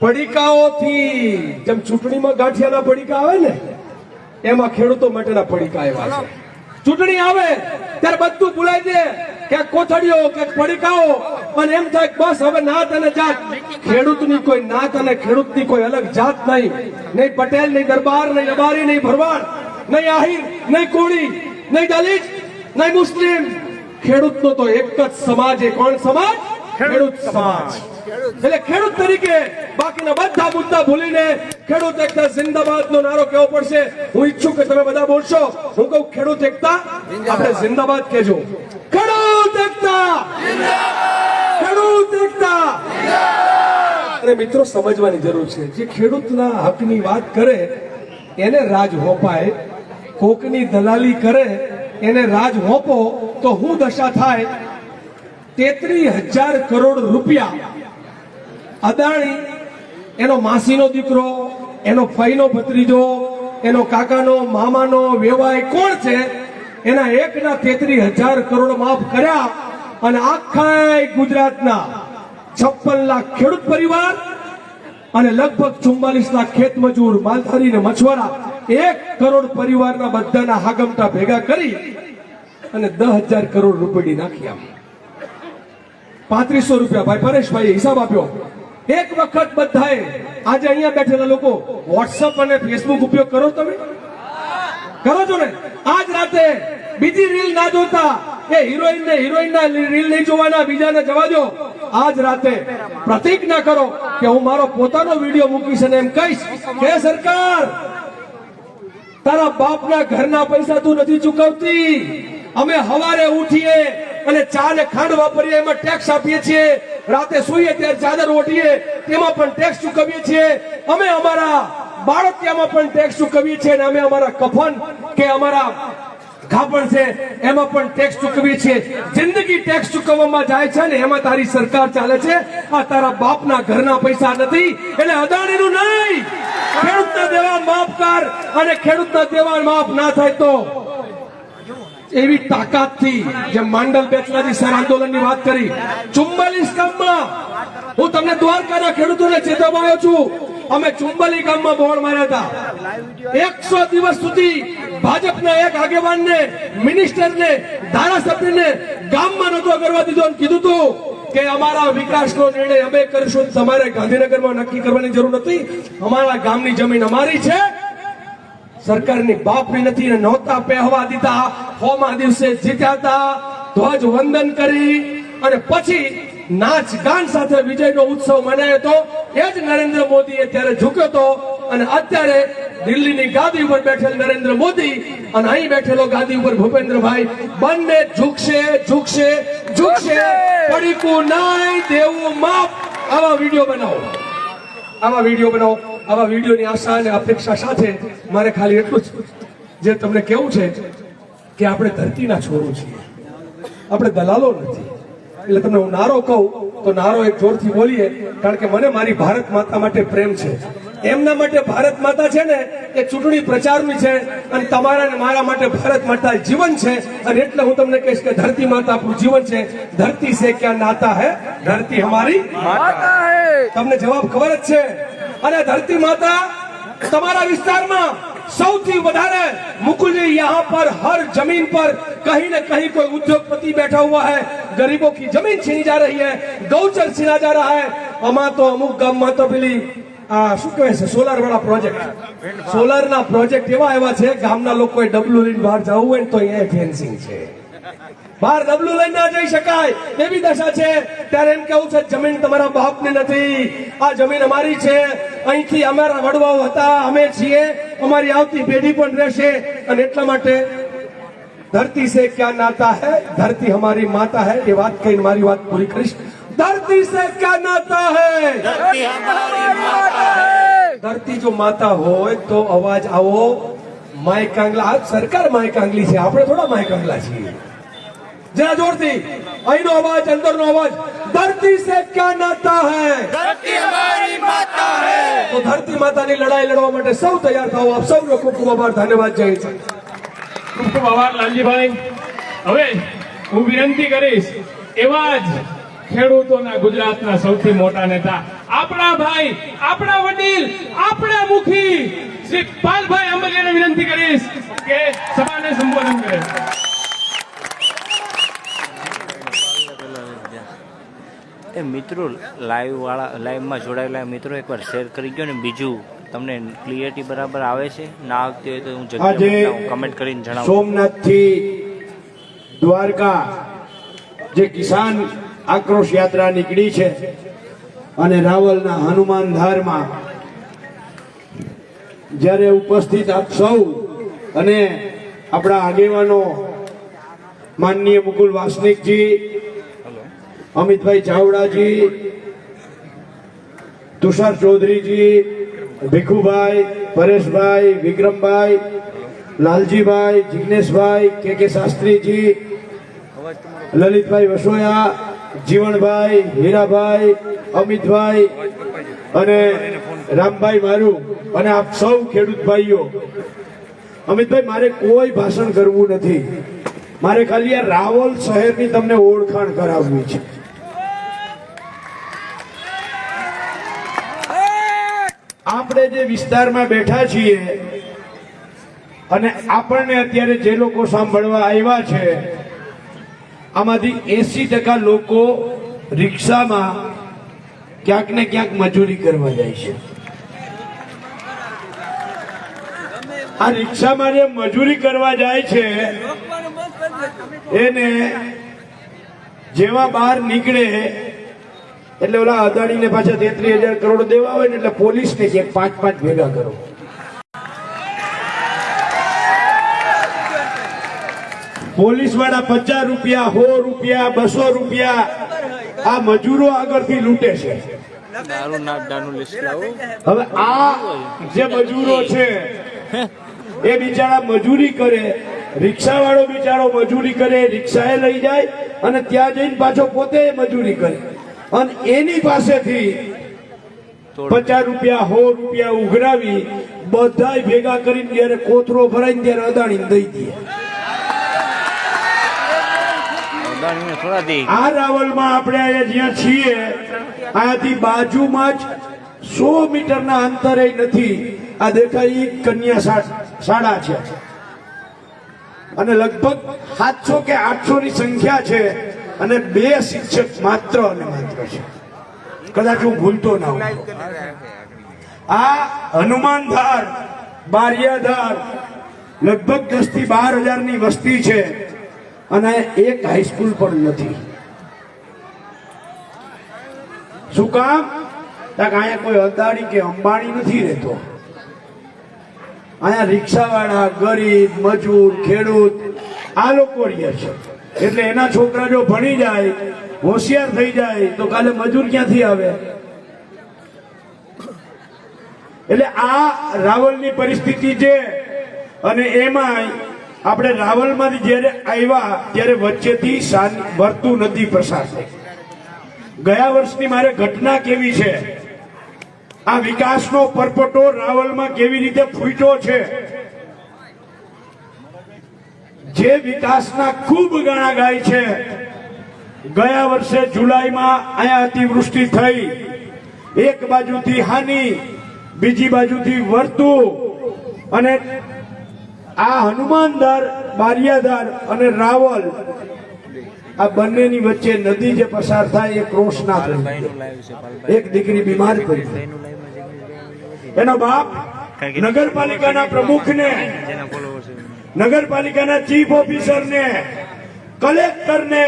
પડીકાઓથી જેમ ચૂંટણીમાં ગાંઠિયાના પડીકા આવે ને, એમાં ખેડૂતો માટેના પડીકા આવ્યા છે. ચૂંટણી આવે ત્યારે બધું ભૂલાઈ દે, ક્યાંક કોથળીઓ, ક્યાંક પડીકાઓ, અને એમ થાય કે બસ હવે નાત અને જાત. ખેડૂતની કોઈ નાત અને ખેડૂતની કોઈ અલગ જાત નહીં. નહીં પટેલ, નહીં દરબાર, નહીં રબારી, નહીં ભરવાડ, નહીં આહિર, નહીં કોળી, નહીં દલિત, નહીં મુસ્લિમ. ખેડૂતનો તો એક જ સમાજ. એ કોણ સમાજ? ખેડૂત સમાજ. એટલે ખેડૂત તરીકે બાકીના બધા મુદ્દા ભૂલીને ખેડૂત એકતા જિંદાબાદનો નારો કહેવો પડશે. હું ઈચ્છું કે તમે બધા બોલશો. હું કહું ખેડૂત એકતા, આપણે જિંદાબાદ કહેજો. ખેડૂત એકતા, ખેડૂત એકતા. અને મિત્રો, સમજવાની જરૂર છે, જે ખેડૂતના હકની વાત કરે એને રાજ હોપાય, કોકની દલાલી કરે એને રાજ હોપો તો હું દશા થાય. 33,000 કરોડ રૂપિયા અદાણી, એનો માસીનો દીકરો, એનો ફઈનો ભત્રીજો, એનો કાકાનો, મામાનો વેવાય કોણ છે, એના એકના 33,000 કરોડ માફ કર્યા. અને આખા ગુજરાતના 56 લાખ ખેડૂત પરિવાર અને લગભગ 44 લાખ ખેત મજૂર, માલધારી ને મછવારા, 1 કરોડ પરિવારના બધાના હાગમટા ભેગા કરી અને 10,000 કરોડ રૂપિયા નાખ્યા. 3500 રૂપિયા ભાઈ પરેશભાઈ હિસાબ આપ્યો એક વખત બધાએ. આજે અહીંયા બેઠેલા લોકો વોટ્સઅપ અને ફેસબુક ઉપયોગ કરો? તમે કરો છો ને? આજ રાતે બીજી રીલ ના જોતા, એ હિરોઈનના રીલ નહીં જોવાના, બીજાને જવા દો. આજ રાતે પ્રતિજ્ઞા કરો કે હું મારો પોતાનો વિડીયો મૂકીશ અને એમ કહીશ કે સરકાર, તારા બાપના ઘરના પૈસા તું નથી ચૂકવતી. અમે હવારે ઉઠીએ અને ચા ને ખાંડ વાપરીએ, એમાં ટેક્સ આપીએ છીએ. રાતે સૂઈએ ત્યારે ચાદર ઓઢીએ, તેમાં પણ ટેક્સ ચૂકવીએ છીએ. અમે અમારા બાળકિયામાં પણ ટેક્સ ચૂકવીએ છીએ. અને અમે અમારા કફન કે અમારા ખાપણ છે એમાં પણ ટેક્સ ચૂકવીએ છીએ. જિંદગી ટેક્સ ચૂકવવામાં જાય છે ને એમાં તારી સરકાર ચાલે છે. આ તારા બાપના ઘરના પૈસા નથી, એટલે અદાણીનું નહીં. ખેડૂતના દેવા માફ કર, અને ખેડૂતના દેવા માફ ના થાય તો એવી તાકાતથી, જેમ માંડલ બેચલાજી સર આંદોલનની વાત કરી, 44 ગામમાં હું તમને દ્વારકાના ખેડૂતોને ચેતવવા આવ્યો છું. અમે 44 ગામમાં બોર્ડ માર્યા હતા. 100 દિવસ સુધી ભાજપના એક આગેવાનને, મિનિસ્ટરને, ધારાસભ્યને ગામમાં નતો કરવા દીધો અને કીધું હતું કે અમારા વિકાસનો નિર્ણય અમે કરીશું, તમારે ગાંધીનગરમાં નક્કી કરવાની જરૂર નથી. અમારા ગામની જમીન અમારી છે, સરકારની બાપની નથી. ને નહોતા પહેવા દીધા. 100મા દિવસે જીત્યા હતા, ધ્વજ વંદન કરી અને પછી નાચ ગાન સાથે વિજયનો ઉત્સવ મનાયો હતો. એ જ નરેન્દ્ર મોદીએ ત્યારે ઝૂક્યો હતો. અને અત્યારે દિલ્હીની ગાદી ઉપર બેઠેલ નરેન્દ્ર મોદી અને અહીં બેઠેલો ગાદી ઉપર ભૂપેન્દ્રભાઈ, બંને ઝૂકશે, ઝૂકશે, ઝૂકશે. પડીકું નહીં, દેવું માફ. આવા વિડીયો બનાવો, આવા વિડીયો બનાવો. આવા વિડીયોની આશા અને અપેક્ષા સાથે મારે ખાલી એટલું જ જે તમને કેવું છે કે આપણે ધરતીના છોરો છીએ, આપણે દલાલો નથી. એટલે તમને હું નારો કહું તો નારો એક જોરથી બોલીએ, કારણ કે મને મારી ભારત માતા માટે પ્રેમ છે. એમના માટે ભારત માતા છે ને એ ચૂંટણી પ્રચારની છે, અને તમારા ને મારા માટે ભારત માતા જીવન છે. અને એટલે હું તમને કહીશ કે ધરતી માતા આપણું જીવન છે. ધરતી સે ક્યાં નાતા હૈ, ધરતી હમારી માતા હૈ. તમને જવાબ ખબર જ છે. અને ધરતી માતા તમારા વિસ્તારમાં સૌથી વધારે મુकुलजी, यहाँ पर हर जमीन पर कहीं न कहीं कोई उद्योगपति बैठा हुआ है. गरीबों की जमीन छीनी जा रही है, गौचर छीना जा रहा है. અમા તો અમુક ગામમાં તો પેલી શું કહેવાય છે, સોલાર વાળા પ્રોજેક્ટ, સોલારના પ્રોજેક્ટ એવા આવ્યા છે, ગામના લોકોએ ડબલું લઈને બહાર જવું હોય ને તો અહીંયા ફેન્સિંગ છે, બહાર ડબલું લઈને ના જઈ શકાય એવી દશા છે. ત્યારે એમ કેવું છે જમીન તમારા બાપની નથી, આ જમીન અમારી છે. અહીંથી અમારા વડવાઓ હતા, અમે છીએ. અમારી આવતી પેઢી પણ રહેશે અને એટલા માટે ધરતી સે ક્યા નાતા હૈ, ધરતી હમારી માતા હૈ, એ વાત કહીને મારી વાત પૂરી કરીશ. ધરતી સે ક્યા નાતા હૈ, ધરતી જો માતા હોય તો અવાજ આવો માય કાંગલા. આ સરકાર માય કાંગલી છે, આપણે થોડા માય કાંગલા છીએ. જરા જોરથી અહીંનો અવાજ, અંદરનો અવાજ. ધરતી સે ક્યા નાતા હૈ, ધરતી હમારી માતા હૈ. તો ધરતી માતાની લડાઈ લડવા માટે સૌ તૈયાર થાઓ. આપ સૌનો ખૂબ ખૂબ આભાર, ધન્યવાદ, જય હિન્દ. ખૂબ ખૂબ આભાર લાલજીભાઈ. હવે હું વિનંતી કરીશ એવા જ ખેડૂતોના ગુજરાતના સૌથી મોટા નેતા, આપણા ભાઈ, આપણા વડીલ, આપણા મુખી શ્રી પાલભાઈ આંબલિયાને વિનંતી કરીશ કે સભાને સંબોધન કરે. એ મિત્રો લાઈવમાં જોડાયેલા મિત્રો એકવાર શેર કરી ગયો ને. બીજું તમને ક્લિયરિટી બરાબર આવે છે, ના આવતી હોય તો હું જગ્યા કમેન્ટ કરીને જણાવું. સોમનાથ થી દ્વારકા જે કિસાન આક્રોશ યાત્રા નીકળી છે અને રાવલના હનુમાન ધારમાં જ્યારે ઉપસ્થિત આપ સૌ અને આપણા આગેવાનો માનનીય મુકુલ વાસનિકજી, અમિતભાઈ ચાવડાજી, તુષાર ચૌધરીજી, ભીખુભાઈ, પરેશભાઈ, વિક્રમભાઈ, લાલજીભાઈ, જિગ્નેશભાઈ, કે શાસ્ત્રીજી, લલિતભાઈ વસોયા, જીવણભાઈ, હીરાભાઈ, અમિતભાઈ અને રામભાઈ મારું અને આપ સૌ ખેડૂત ભાઈઓ. અમિતભાઈ, મારે કોઈ ભાષણ કરવું નથી, મારે ખાલી આ રાવલ શહેરની તમને ઓળખાણ કરાવવી છે. આપણે જે વિસ્તારમાં બેઠા છીએ અને આપણને અત્યારે જે લોકો સાંભળવા આવ્યા છે, આમાંથી 80% લોકો રિક્ષામાં ક્યાંક ને ક્યાંક મજૂરી કરવા જાય છે. આ રિક્ષામાં જે મજૂરી કરવા જાય છે એને જેવા બહાર નીકળે એટલે ઓલા અદાણીને પાછા 33,000 કરોડ દેવા હોય ને એટલે પોલીસને કે 5-5 ભેગા કરો. પોલીસ વાળા 50 રૂપિયા, 100 રૂપિયા, 200 રૂપિયા આ મજૂરો આગળથી લૂંટે છે. હવે આ જે મજૂરો છે એ બિચારા મજૂરી કરે, રિક્ષા વાળો બિચારો મજૂરી કરે, રિક્ષાએ લઈ જાય અને ત્યાં જઈને પાછો પોતે મજૂરી કરે અને એની પાસેથી 50 રૂપિયા, 100 રૂપિયા ઉઘરાવી બધાય ભેગા કરીને જયારે કોથરો ભરાઈને ત્યારે અદાણીને દઈ દે. આ રાવલમાં આપણે અહીંયા જ્યાં છીએ આયાથી બાજુમાં જ 100 મીટરના અંતરે નથી આ દેખાય કન્યા શાળા છે અને લગભગ 700 કે 800 ની સંખ્યા છે અને 2 શિક્ષક માત્ર અને માત્ર છે. કદાચ હું ભૂલતો ના હોઉં. આ હનુમાનધાર, બારિયાધાર લગભગ 10 થી 12,000 ની વસ્તી છે અને એક હાઈસ્કૂલ પણ નથી. શું કામ? અહીંયા કોઈ અદાણી કે અંબાણી નથી રહેતો. અહીંયા રિક્ષાવાળા, ગરીબ, મજૂર, ખેડૂત આ લોકો રહે છે. એટલે એના છોકરા જો ભણી જાય, હોશિયાર થઈ જાય તો કાલે મજૂર ક્યાંથી આવે? એટલે આ રાવલની પરિસ્થિતિ છે. અને એમાં આપણે રાવલમાંથી જયારે આવ્યા ત્યારે વચ્ચેથી વર્તુ નદી પસાર થઈ. ગયા વર્ષની મારે ઘટના કેવી છે, આ વિકાસનો પરપટો રાવલમાં કેવી રીતે ફૂટ્યો છે. જે વિકાસના ખૂબ ગાણા ગાય છે. ગયા વર્ષે જુલાઈમાં અહીંયા અતિવૃષ્ટિ થઈ, એક બાજુથી હાનિ, બીજી બાજુથી વર્તુ અને આ હનુમાનધાર, બારિયાધાર અને રાવલ આ બંનેની વચ્ચે નદી જે પસાર થાય એ ક્રોસ ના થાય. એક દીકરી બીમાર પડી, એનો બાપ નગરપાલિકાના પ્રમુખને, નગરપાલિકાના ચીફ ઓફિસરને, કલેક્ટરને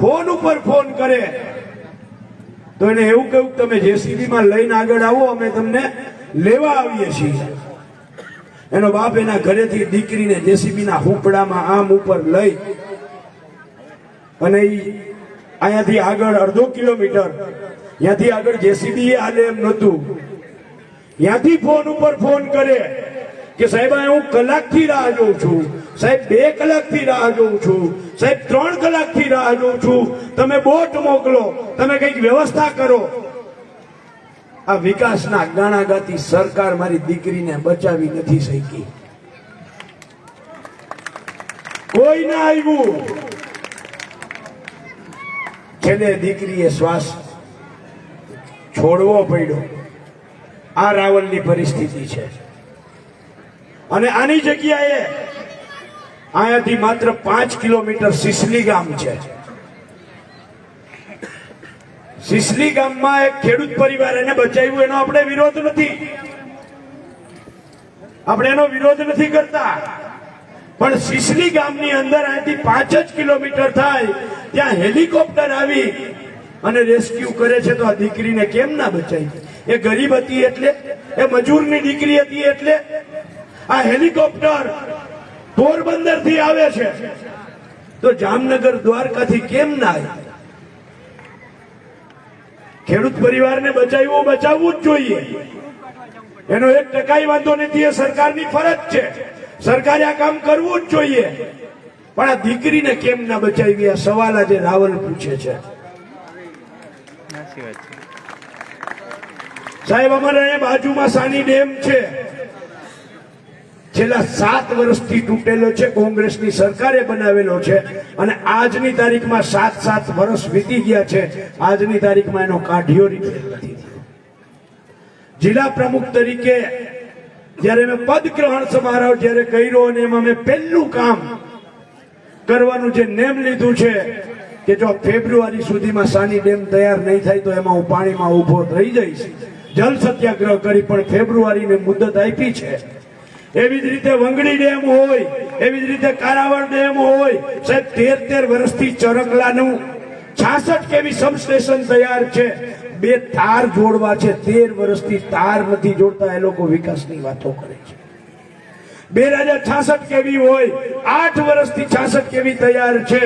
ફોન ઉપર ફોન કરે તો એને એવું કહ્યું તમે જેસીબી માં લઈને આગળ આવો, અમે તમને લેવા આવીએ છીએ. એનો બાપ એના ઘરેથી દીકરીને જેસીબીના હુંપડામાં આમ ઉપર લઈ અને અહીંયાથી આગળ અડધો કિલોમીટર, ત્યાંથી આગળ જેસીબી હાલે એમ નહોતું, ત્યાંથી ફોન ઉપર ફોન કરે કે સાહેબ હું કલાકથી રાહ જોઉં છું, સાહેબ 2 કલાકથી રાહ જોઉં છું, સાહેબ 3 કલાકથી રાહ જોઉં છું, તમે બોટ મોકલો, તમે કંઈક વ્યવસ્થા કરો. આ વિકાસના ગાણા ગાતી સરકાર મારી દીકરીને બચાવી નથી શકી. કોઈ ના આવ્યું. છેલ્લે દીકરીએ શ્વાસ છોડવો પડ્યો. આ રાવલની પરિસ્થિતિ છે. અને આની જગ્યાએ અહીંયાથી માત્ર 5 કિલોમીટર સિસલી ગામ છે. સિસલી ગામમાં એક ખેડૂત પરિવાર એને બચાવ્યું, એનો આપણે વિરોધ નથી, આપણે એનો વિરોધ નથી કરતા, પણ સિસલી ગામની અંદર અહીંથી 5 જ કિલોમીટર થાય ત્યાં હેલિકોપ્ટર આવી અને રેસ્ક્યુ કરે છે. તો આ દીકરીને કેમ ના બચાવી? એ ગરીબ હતી એટલે, એ મજૂરની દીકરી હતી એટલે. આ હેલિકોપ્ટર પોરબંદર થી આવે છે તો જામનગર દ્વારકાથી કેમ ના આવે? ખેડૂત પરિવારને બચાવવું જ જોઈએ. એનો 1% વાંધો નથી, એ સરકારની ફરજ છે, સરકારે આ કામ કરવું જ જોઈએ. પણ આ દીકરીને કેમ ના બચાવી? આ સવાલ આજે રાવલ પૂછે છે. સાહેબ અમારે અહીંયા બાજુમાં સાની ડેમ છે, છેલ્લા 7 વર્ષથી તૂટેલો છે, કોંગ્રેસની સરકારે બનાવેલો છે અને આજની તારીખમાં 7 વર્ષ વીતી ગયા છે, આજની તારીખમાં એનો કાઢિયો રિપેર નથી થયો. જિલ્લા પ્રમુખ તરીકે જ્યારે મેં પદ ગ્રહણ સમારોહ જ્યારે કર્યો અને એમાં મેં પહેલું કામ કરવાનું જે નેમ લીધું છે કે જો ફેબ્રુઆરી સુધીમાં સાની ડેમ તૈયાર નહીં થાય તો એમાં હું પાણીમાં ઊભો થઈ જઈશ. જલ સત્યાગ્રહ કરી પણ ફેબ્રુઆરીની મુદત આપી છે. એવી જ રીતે વંગડી ડેમ હોય, એવી જ રીતે કારાવળ ડેમ હોય. સાહેબ 13 વર્ષથી ચરકલાનું 66 કેવી સબસ્ટેશન તૈયાર છે, 2 તાર જોડવા છે, 13 વર્ષથી તાર નથી જોડતા. એ લોકો વિકાસની વાતો કરે છે. 2066 કેવી હોય, 8 વર્ષથી 66 કેવી તૈયાર છે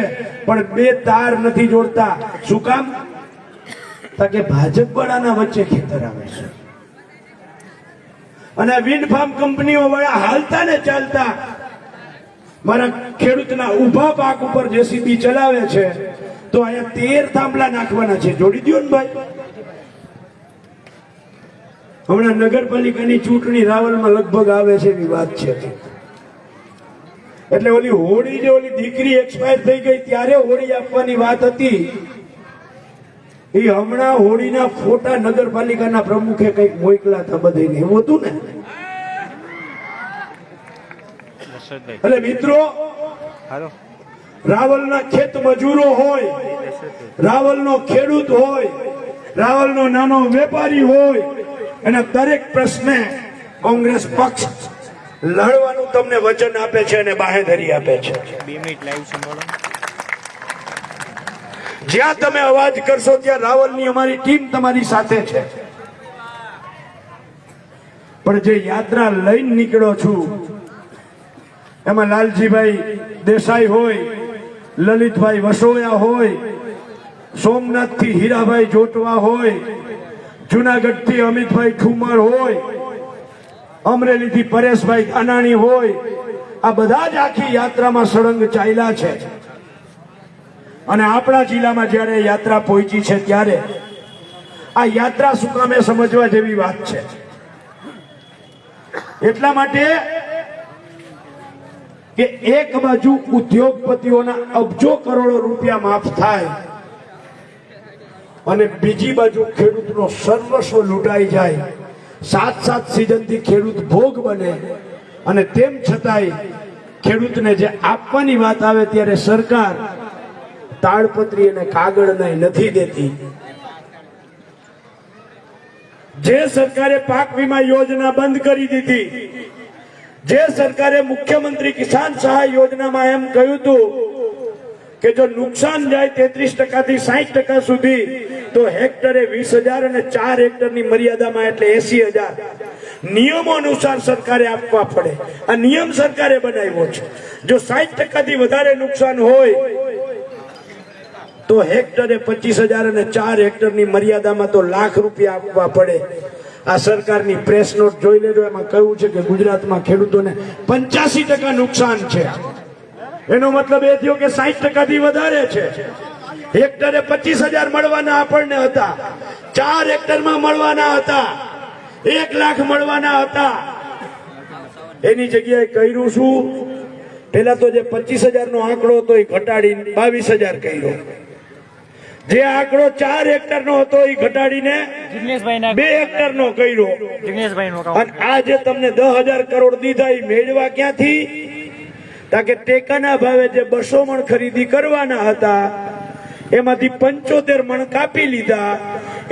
પણ 2 તાર નથી જોડતા. શું કામ? કે ભાજપ વાળાના વચ્ચે ખેતર આવે છે અને વિન્ડ ફાર્મ કંપનીઓ વાળા હાલતા ને ચાલતા મારા ખેડૂતના ઉભા પાક ઉપર જેસીબી ચલાવે છે. તો અહીંયા 13 થાંભલા નાખવાના છે, જોડી દો ને ભાઈ. હમણાં નગરપાલિકાની ચૂંટણી રાવલમાં લગભગ આવે છે એવી વાત છે. એટલે ઓલી હોળી જે ઓલી દીકરી એક્સપાયર થઈ ગઈ ત્યારે હોળી આપવાની વાત હતી, એ હમણાં હોળીના ફોટા નગરપાલિકાના પ્રમુખે કઈક મોકલા હતા બધાને, એવું હતું ને. એટલે મિત્રો, રાવલના ખેત મજૂરો હોય, રાવલનો ખેડૂત હોય, રાવલનો નાનો વેપારી હોય, એના દરેક પ્રશ્ને કોંગ્રેસ પક્ષ લડવાનું તમને વચન આપે છે અને બાહેધરી આપે છે. 2 મિનિટ લાઈવ સંભાળો. જ્યાં તમે અવાજ કરશો ત્યાં રાવલની અમારી ટીમ તમારી સાથે છે. પણ જે યાત્રા લઈને નીકળો છું એમાં લાલજીભાઈ દેસાઈ હોય, લલિતભાઈ વસોયા હોય, સોમનાથથી હીરાભાઈ જોટવા હોય, જુનાગઢથી અમિતભાઈ ઠુમર હોય, અમરેલીથી પરેશભાઈ ધાનાણી હોય, આ બધા જ આખી યાત્રામાં સળંગ ચાલ્યા છે. અને આપણા જિલ્લામાં જ્યારે યાત્રા પહોંચી છે ત્યારે આ યાત્રા શું કામે સમજવા જેવી વાત છે. એટલા માટે કે એક બાજુ ઉદ્યોગપતિઓના અબજો કરોડો રૂપિયા માફ થાય અને બીજી બાજુ ખેડૂતનો સર્વસ્વ લૂંટાઈ જાય, 7 સિઝનથી ખેડૂત ભોગ બને અને તેમ છતાંય ખેડૂતને જે આપવાની વાત આવે ત્યારે સરકાર તાળપત્રી અને કાગળ નથી દેતી. જે સરકારે પાક વીમા યોજના બંધ કરી દીધી, જે સરકારે મુખ્યમંત્રી કિસાન સહાય યોજનામાં એમ કહ્યું હતું કે જો નુકસાન જાય 33% થી 60% સુધી તો હેક્ટરે 20,000 અને 4 હેક્ટરની મર્યાદામાં એટલે 80,000 નિયમો અનુસાર સરકારે આપવા પડે. આ નિયમ સરકારે બનાવ્યો છે. જો 60% થી વધારે નુકસાન હોય તો હેક્ટરે 25,000 અને 4 હેક્ટરની મર્યાદામાં તો લાખ રૂપિયા આપવા પડે. આ સરકારની પ્રેસ નોટ જોઈ લેજો. એમાં કહ્યું છે કે ગુજરાતમાં ખેડૂતોને 85% નુકસાન છે. એનો મતલબ એ થયો કે 60% થી વધારે છે. હેક્ટરે 25,000 મળવાના આપણને હતા, 4 હેક્ટરમાં મળવાના હતા, 1 લાખ મળવાના હતા. એની જગ્યાએ કર્યું શું? પેલા તો જે 25,000 નો આંકડો હતો એ ઘટાડીને 22,000 કર્યો. જે આંકડો 4 હેક્ટર નો હતો એ ઘટાડીને 2 હેક્ટર નો કર્યો. અને આ જે તમને 10,000 કરોડ દીધા એ મેળવા ક્યાંથી? તાકે ટેકાના ભાવે જે 200 મણ ખરીદી કરવાના હતા એમાંથી 75 મણ કાપી લીધા,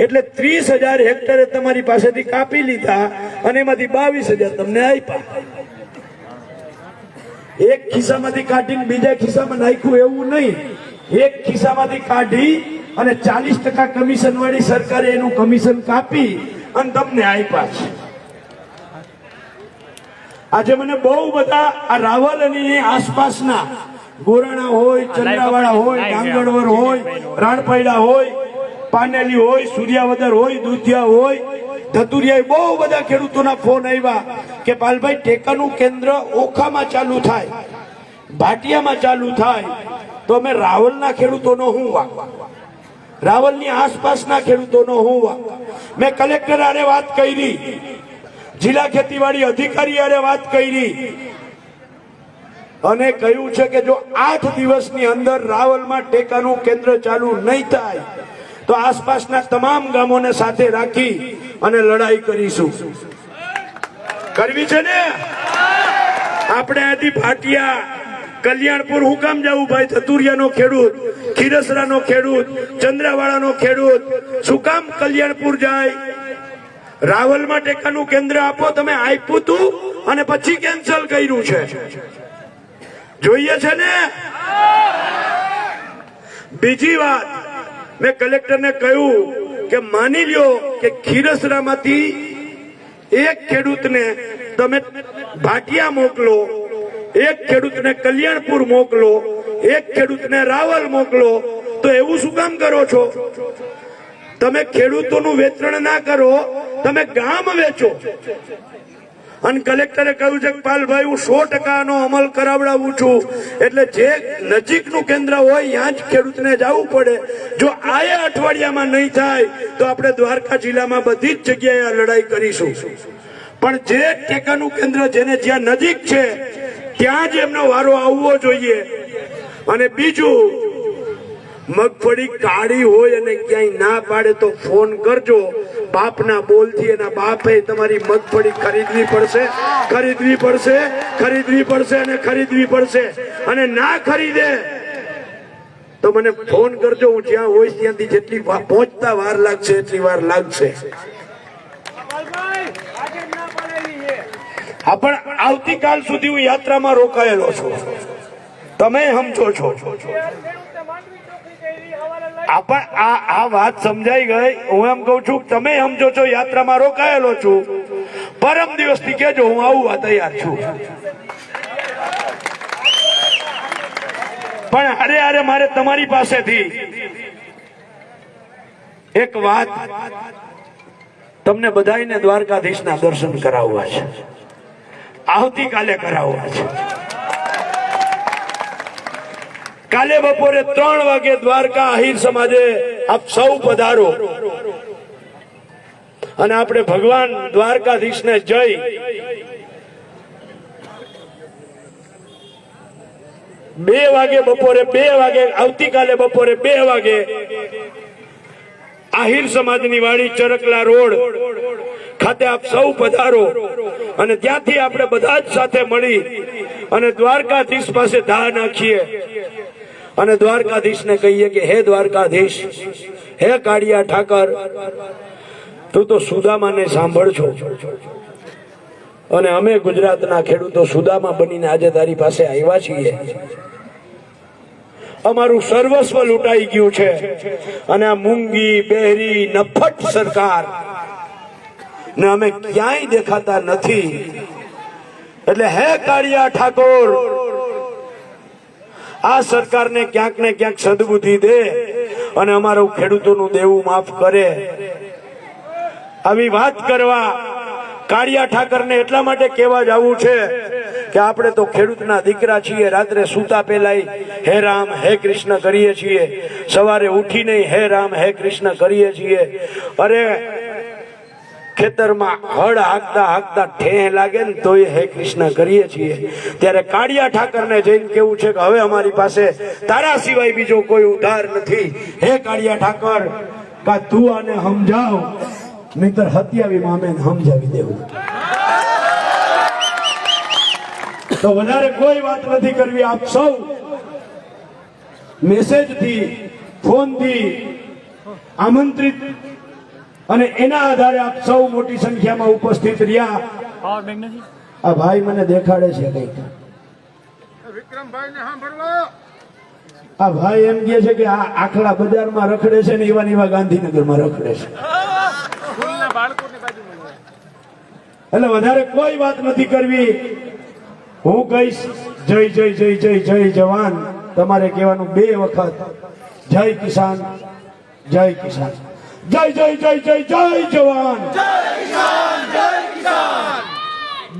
એટલે 30,000 હેક્ટરે તમારી પાસેથી કાપી લીધા અને એમાંથી 22,000 તમને આપ્યા. એક ખિસ્સામાંથી કાઢીને બીજા ખિસ્સામાં નાખ્યું એવું નહીં. એક ખિસ્સામાંથી કાઢી અને 40% કમિશન વાળી સરકારે એનું કમિશન કાપી અને તમને આપ્યા છે. આજે મને બહુ બધા આ રાવલ અને આસપાસના ગોરાણા હોય, ચંદ્રાવાળા હોય, ડાંગરવર હોય, રાણપૈડા હોય, પાનેલી હોય, સૂર્યાવદર હોય, દુધિયા હોય, ધતુરિયા, બહુ બધા ખેડૂતોના ફોન આવ્યા કે પાલભાઈ ટેકાનું કેન્દ્ર ઓખામાં ચાલુ થાય, ભાટિયામાં ચાલુ થાય તો અમે રાવલના ખેડૂતોનો શું વાંક, રાવલની આસપાસના ખેડૂતોનો શું વાંક? મેં કલેક્ટર આરે વાત કરી, જિલ્લા ખેતીવાડી અધિકારી આરે વાત કરી અને કહ્યું છે કે જો 8 દિવસની અંદર રાવલમાં ટેકાનું કેન્દ્ર ચાલુ નહીં થાય તો આસપાસના તમામ ગામોને સાથે રાખી અને લડાઈ કરીશું. કરવી છે ને? આપણે આથી ભાટિયા, કલ્યાણપુર હું કામ જવું ભાઈ? ધતુરિયાનો ખેડૂત, ખીરસરાનો ખેડૂત, ચંદ્રાવાળાનો ખેડૂત શું કામ કલ્યાણપુર જાય? રાવલમાં ટેકાનું કેન્દ્ર આપો. તમે આપ્યું તું અને પછી કેન્સલ કર્યું છે. જોઈએ છે ને? બીજી વાત, મેં કલેક્ટરને કહ્યું કે માની લ્યો કે ખીરસરામાંથી એક ખેડૂતને તમે ભાટિયા મોકલો, એક ખેડૂતને કલ્યાણપુર મોકલો, એક ખેડૂતને રાવલ મોકલો, તો એવું શું કામ કરો છો? તમે ખેડૂતોનું વેચાણ ના કરો, તમે ગામ વેચો. અને કલેક્ટરે કહ્યું છે કે પાલભાઈ હું 100% અમલ કરાવડાવું છું, એટલે જે નજીકનું કેન્દ્ર હોય ત્યાં જ ખેડૂતને જવું પડે. જો આ અઠવાડિયામાં નહીં થાય તો આપણે દ્વારકા જિલ્લામાં બધી જ જગ્યાએ આ લડાઈ કરીશું. પણ જે ટેકાનું કેન્દ્ર જેને જ્યાં નજીક છે ત્યાં જ એમનો વારો આવવો જોઈએ. અને બીજું, મગફળી કાળી હોય અને ક્યાંય ના પાડે તો ફોન કરજો. બાપના બોલથી એના બાપે તમારી મગફળી ખરીદવી પડશે, ખરીદવી પડશે, ખરીદવી પડશે અને ખરીદવી પડશે. અને ના ખરીદે તો મને ફોન કરજો. હું જ્યાં હોય ત્યાંથી જેટલી પહોંચતા વાર લાગશે એટલી વાર લાગશે. હા, પણ આવતીકાલ સુધી હું યાત્રામાં રોકાયેલો છું, તમે સમજો છો. આ વાત સમજાઈ ગઈ. હું એમ કઉ છું તમે સમજો છો, યાત્રામાં રોકાયેલો છું. પરમ દિવસથી કેજો હું આવવા તૈયાર છું. પણ અરે અરે મારે તમારી પાસેથી એક વાત તમને બધાને દ્વારકાધીશના દર્શન કરાવવા છે. આવતીકાલે કરાવવા છે. કાલે બપોરે 3 વાગે દ્વારકા આહિર સમાજે આપ સૌ પધારો અને આપણે ભગવાન દ્વારકાધીશને જય. બપોરે 2 વાગે આવતીકાલે બપોરે 2 વાગે આહિર સમાજની વાડી ચરકલા રોડ ખાતે આપ સૌ પધારો અને ત્યાંથી આપણે બધા જ સાથે મળી અને દ્વારકાધીશ પાસે ધા નાખીએ અને દ્વારકાધીશને કહીએ કે હે દ્વારકાધીશ, હે કાળિયા ઠાકર, તું તો સુદામાને સાંભળજો અને અમે ગુજરાતના ખેડૂતો સુદામા બનીને આજે તારી પાસે આવ્યા છીએ. અમારું સર્વસ્વ લૂંટાઈ ગયું છે અને આ મૂંગી બહેરી નફટ સરકાર ને અમે ક્યાંય દેખાતા નથી. એટલે હે કાળિયા ઠાકોર, આ સરકારને ક્યાંક ને ક્યાંક સદબુદ્ધિ દે અને અમારું ખેડૂતોનું દેવું માફ કરે. આવી વાત કરવા કાળિયા ઠાકરને એટલા માટે કહેવા જવું છે કે આપણે તો ખેડૂતના દીકરા છીએ. રાત્રે સૂતા પહેલા હે રામ હે કૃષ્ણ કરીએ છીએ, સવારે ઉઠીને હે રામ હે કૃષ્ણ કરીએ છીએ. અરે ખેતરમાં હળ હાંકતા હાંકતા ઠેહ લાગે ને તો હે કૃષ્ણ કરીએ છીએ. ત્યારે કાળિયા ઠાકરને જઈને કેવું છે કે હવે અમારી પાસે તારા સિવાય બીજો કોઈ ઉધાર નથી. હે કાળિયા ઠાકર, કા તું આને સમજાવ, નહીતર હત્યાવી મામે સમજાવી દેવું. તો વધારે કોઈ વાત નથી કરવી. આપ સૌ મેસેજથી, ફોનથી આમંત્રિત અને એના આધારે આપ સૌ મોટી સંખ્યામાં ઉપસ્થિત રહ્યા. આ ભાઈ મને દેખાડે છે કઈક. આ ભાઈ એમ કહે છે કે આ આખલા બજારમાં રખડે છે ને એવા ને એવા ગાંધીનગરમાં રખડે છે. એટલે વધારે કોઈ વાત નથી કરવી. હું કહીશ જય જય જય જય જય જવાન. તમારે કહેવાનું 2 વખત જય કિસાન, જય કિસાન, જય જય જય જય જય જવાન.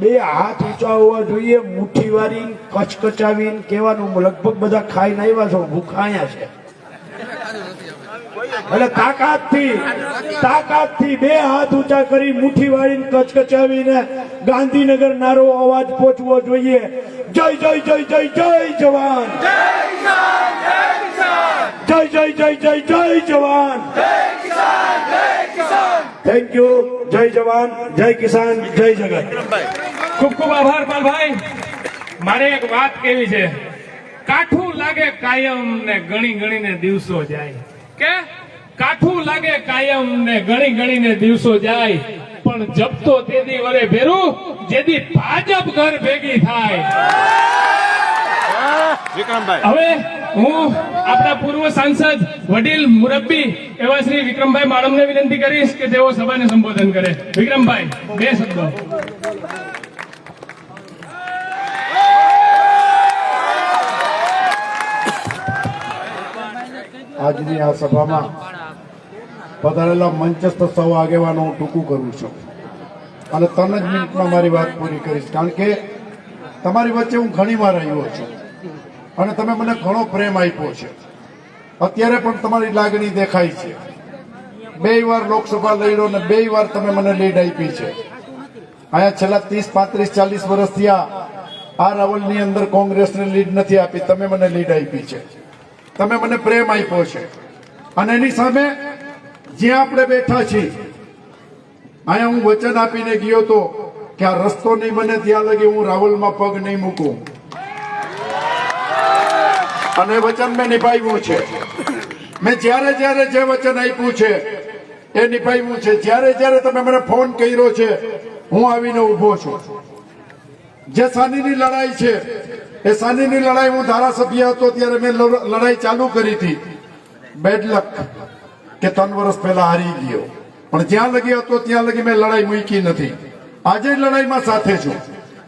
2 હાથ ઊંચા હોવા જોઈએ, મુઠ્ઠી વારી કચકચાવીને કહેવાનું. લગભગ બધા ખાઈને આવ્યા છો, ભૂખા અહીંયા છે. એટલે તાકાતથી 2 હાથ ઊંચા કરી મુઠ્ઠી વાળીને કચકચાવીને ગાંધીનગર નારો અવાજ પહોંચવો જોઈએ. જય જય જય જય જય જવાન, જય જય જય જય જય જવાન. Thank you. જય જવાન, જય કિસાન, જય જગત. ખૂબ ખૂબ આભાર પાલભાઈ. મારે એક વાત કેવી છે. કાઠું લાગે કાયમ ને ગણી ગણીને દિવસો જાય. કે કાઠું લાગે કાયમ ને ગણી ગણીને દિવસો જાય, પણ જપતો તેદી વરે ભેરું જેદી ભાજપ ઘર ભેગી થાય. હવે હું આપણા પૂર્વ સાંસદ, વડીલ મુરબ્બી એવા શ્રી વિક્રમભાઈ માળમને વિનંતી કરીશ કે તેઓ સભાને સંબોધન કરે. વિક્રમભાઈ, 2 શબ્દો. આજની આ સભામાં પધારેલા મંચસ્થ સૌ આગેવાનો હું ટૂંકું કરું છું અને 3 જ મિનિટમાં મારી વાત પૂરી કરીશ. કારણ કે તમારી વચ્ચે હું ઘણી વાર આવ્યો છું અને તમે મને ઘણો પ્રેમ આપ્યો છે. અત્યારે પણ તમારી લાગણી દેખાય છે. 2 વાર લોકસભા લડ્યો અને 2 વાર તમે મને લીડ આપી છે. અહીંયા છેલ્લા 30, 35, 40 વર્ષથી આ રાવલની અંદર કોંગ્રેસને લીડ નથી આપી, તમે મને લીડ આપી છે. તમે મને પ્રેમ આપ્યો છે. અને એની સામે જ્યાં આપણે બેઠા છીએ, અહીંયા હું વચન આપીને ગયો તો કે આ રસ્તો નહીં બને ત્યાં લગી હું રાવલમાં પગ નહીં મૂકું, અને વચન મેં નિભાવ્યું છે. મેં જ્યારે જ્યારે જે વચન આપ્યું છે એ નિભાવ્યું છે. જ્યારે જ્યારે તમે મને ફોન કર્યો છે હું આવીને ઉભો છું. જે સાનીની લડાઈ છે એ સાનીની લડાઈ હું ધારાસભ્ય હતો ત્યારે મેં લડાઈ ચાલુ કરી હતી. બેડ લક કે 3 વર્ષ પહેલા હારી ગયો, પણ જ્યાં લગી હતો ત્યાં લગી મેં લડાઈ મૂકી નથી. આજે લડાઈમાં સાથે છું.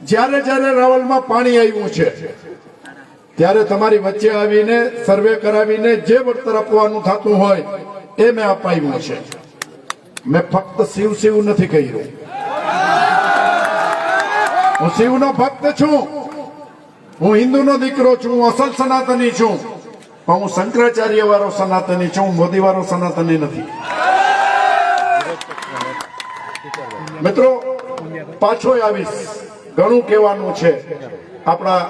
જ્યારે જ્યારે રાવલમાં પાણી આવ્યું છે ત્યારે તમારી વચ્ચે આવીને સર્વે કરાવીને જે વળતર આપવાનું થતું હોય એ મેં અપાવ્યું છે. મેં ફક્ત શિવ શિવ નથી કર્યું. હું શિવનો ભક્ત છું, હું હિન્દુનો દીકરો છું, હું અસલ સનાતની છું, પણ હું શંકરાચાર્ય વાળો સનાતની છું, હું મોદી વાળો સનાતની નથી. મિત્રો, પાછો આવીશ. ઘણું કહેવાનું છે. આપણા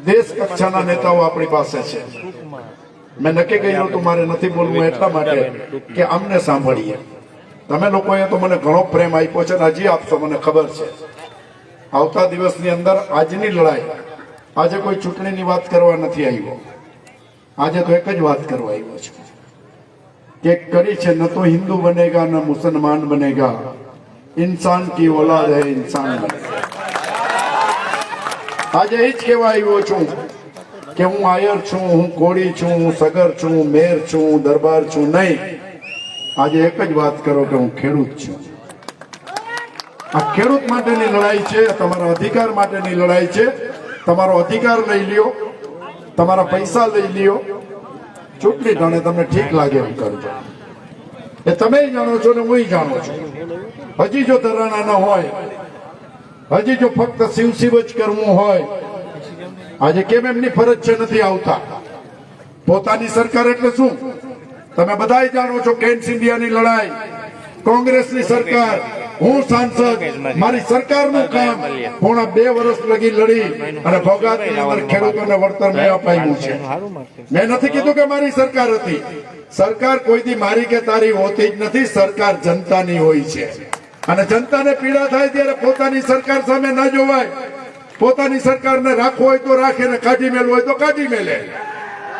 દેશ કક્ષાના નેતાઓ આપણી પાસે છે. મેં નક્કી કર્યું હતું મારે નથી બોલવું એટલા માટે કે અમને સાંભળીએ. તમે લોકોએ તો મને ઘણો પ્રેમ આપ્યો છે અને હજી આપશો, મને ખબર છે. આવતા દિવસની અંદર આજની લડાઈ, આજે કોઈ ચૂંટણીની વાત કરવા નથી આવ્યો. આજે તો એક જ વાત કરવા આવ્યો છે કે કરી છે, ન તો હિન્દુ બનેગા ન મુસલમાન બનેગા, इंसान की औलाद है इंसान बनेगा. આજે એ જ કહેવા આવ્યો છું કે હું આયર છું, હું કોળી છું, હું સગર છું, હું મેર છું, હું દરબાર છું, નહીં. આજે એક જ વાત કરો કે હું ખેડૂત છું. આ ખેડૂત માટેની લડાઈ છે, તમારા અધિકાર માટેની લડાઈ છે. તમારો અધિકાર લઈ લ્યો, તમારા પૈસા લઈ લ્યો, ચૂંટણી ટાણે તમને ઠીક લાગે એમ કરજો. એ તમે જાણો છો ને હું જાણું છું. હજી જો ધરાણા ન હોય, હજી જો ફક્ત શિવ જ કરવું હોય, આજે કેમ એમની ફરજ છે નથી આવતા? પોતાની સરકાર એટલે શું? તમે બધાય જાણો છો. કેન્સ ઇન્ડિયાની લડાઈ, કોંગ્રેસની સરકાર, હું સાંસદ, મારી સરકારનું કામ પોણા 2 વર્ષ લગી લડી અને ભોગાતની અંદર ખેડૂતોને વળતર મેં અપાયું છે. મેં નથી કીધું કે મારી સરકાર હતી. સરકાર કોઈથી મારી કે તારી હોતી જ નથી. સરકાર જનતાની હોય છે અને જનતાને પીડા થાય ત્યારે પોતાની સરકાર સામે ના જોવાય. પોતાની સરકારને રાખવો હોય તો રાખે ને કાઢી મેલવું હોય તો કાઢી મેલે.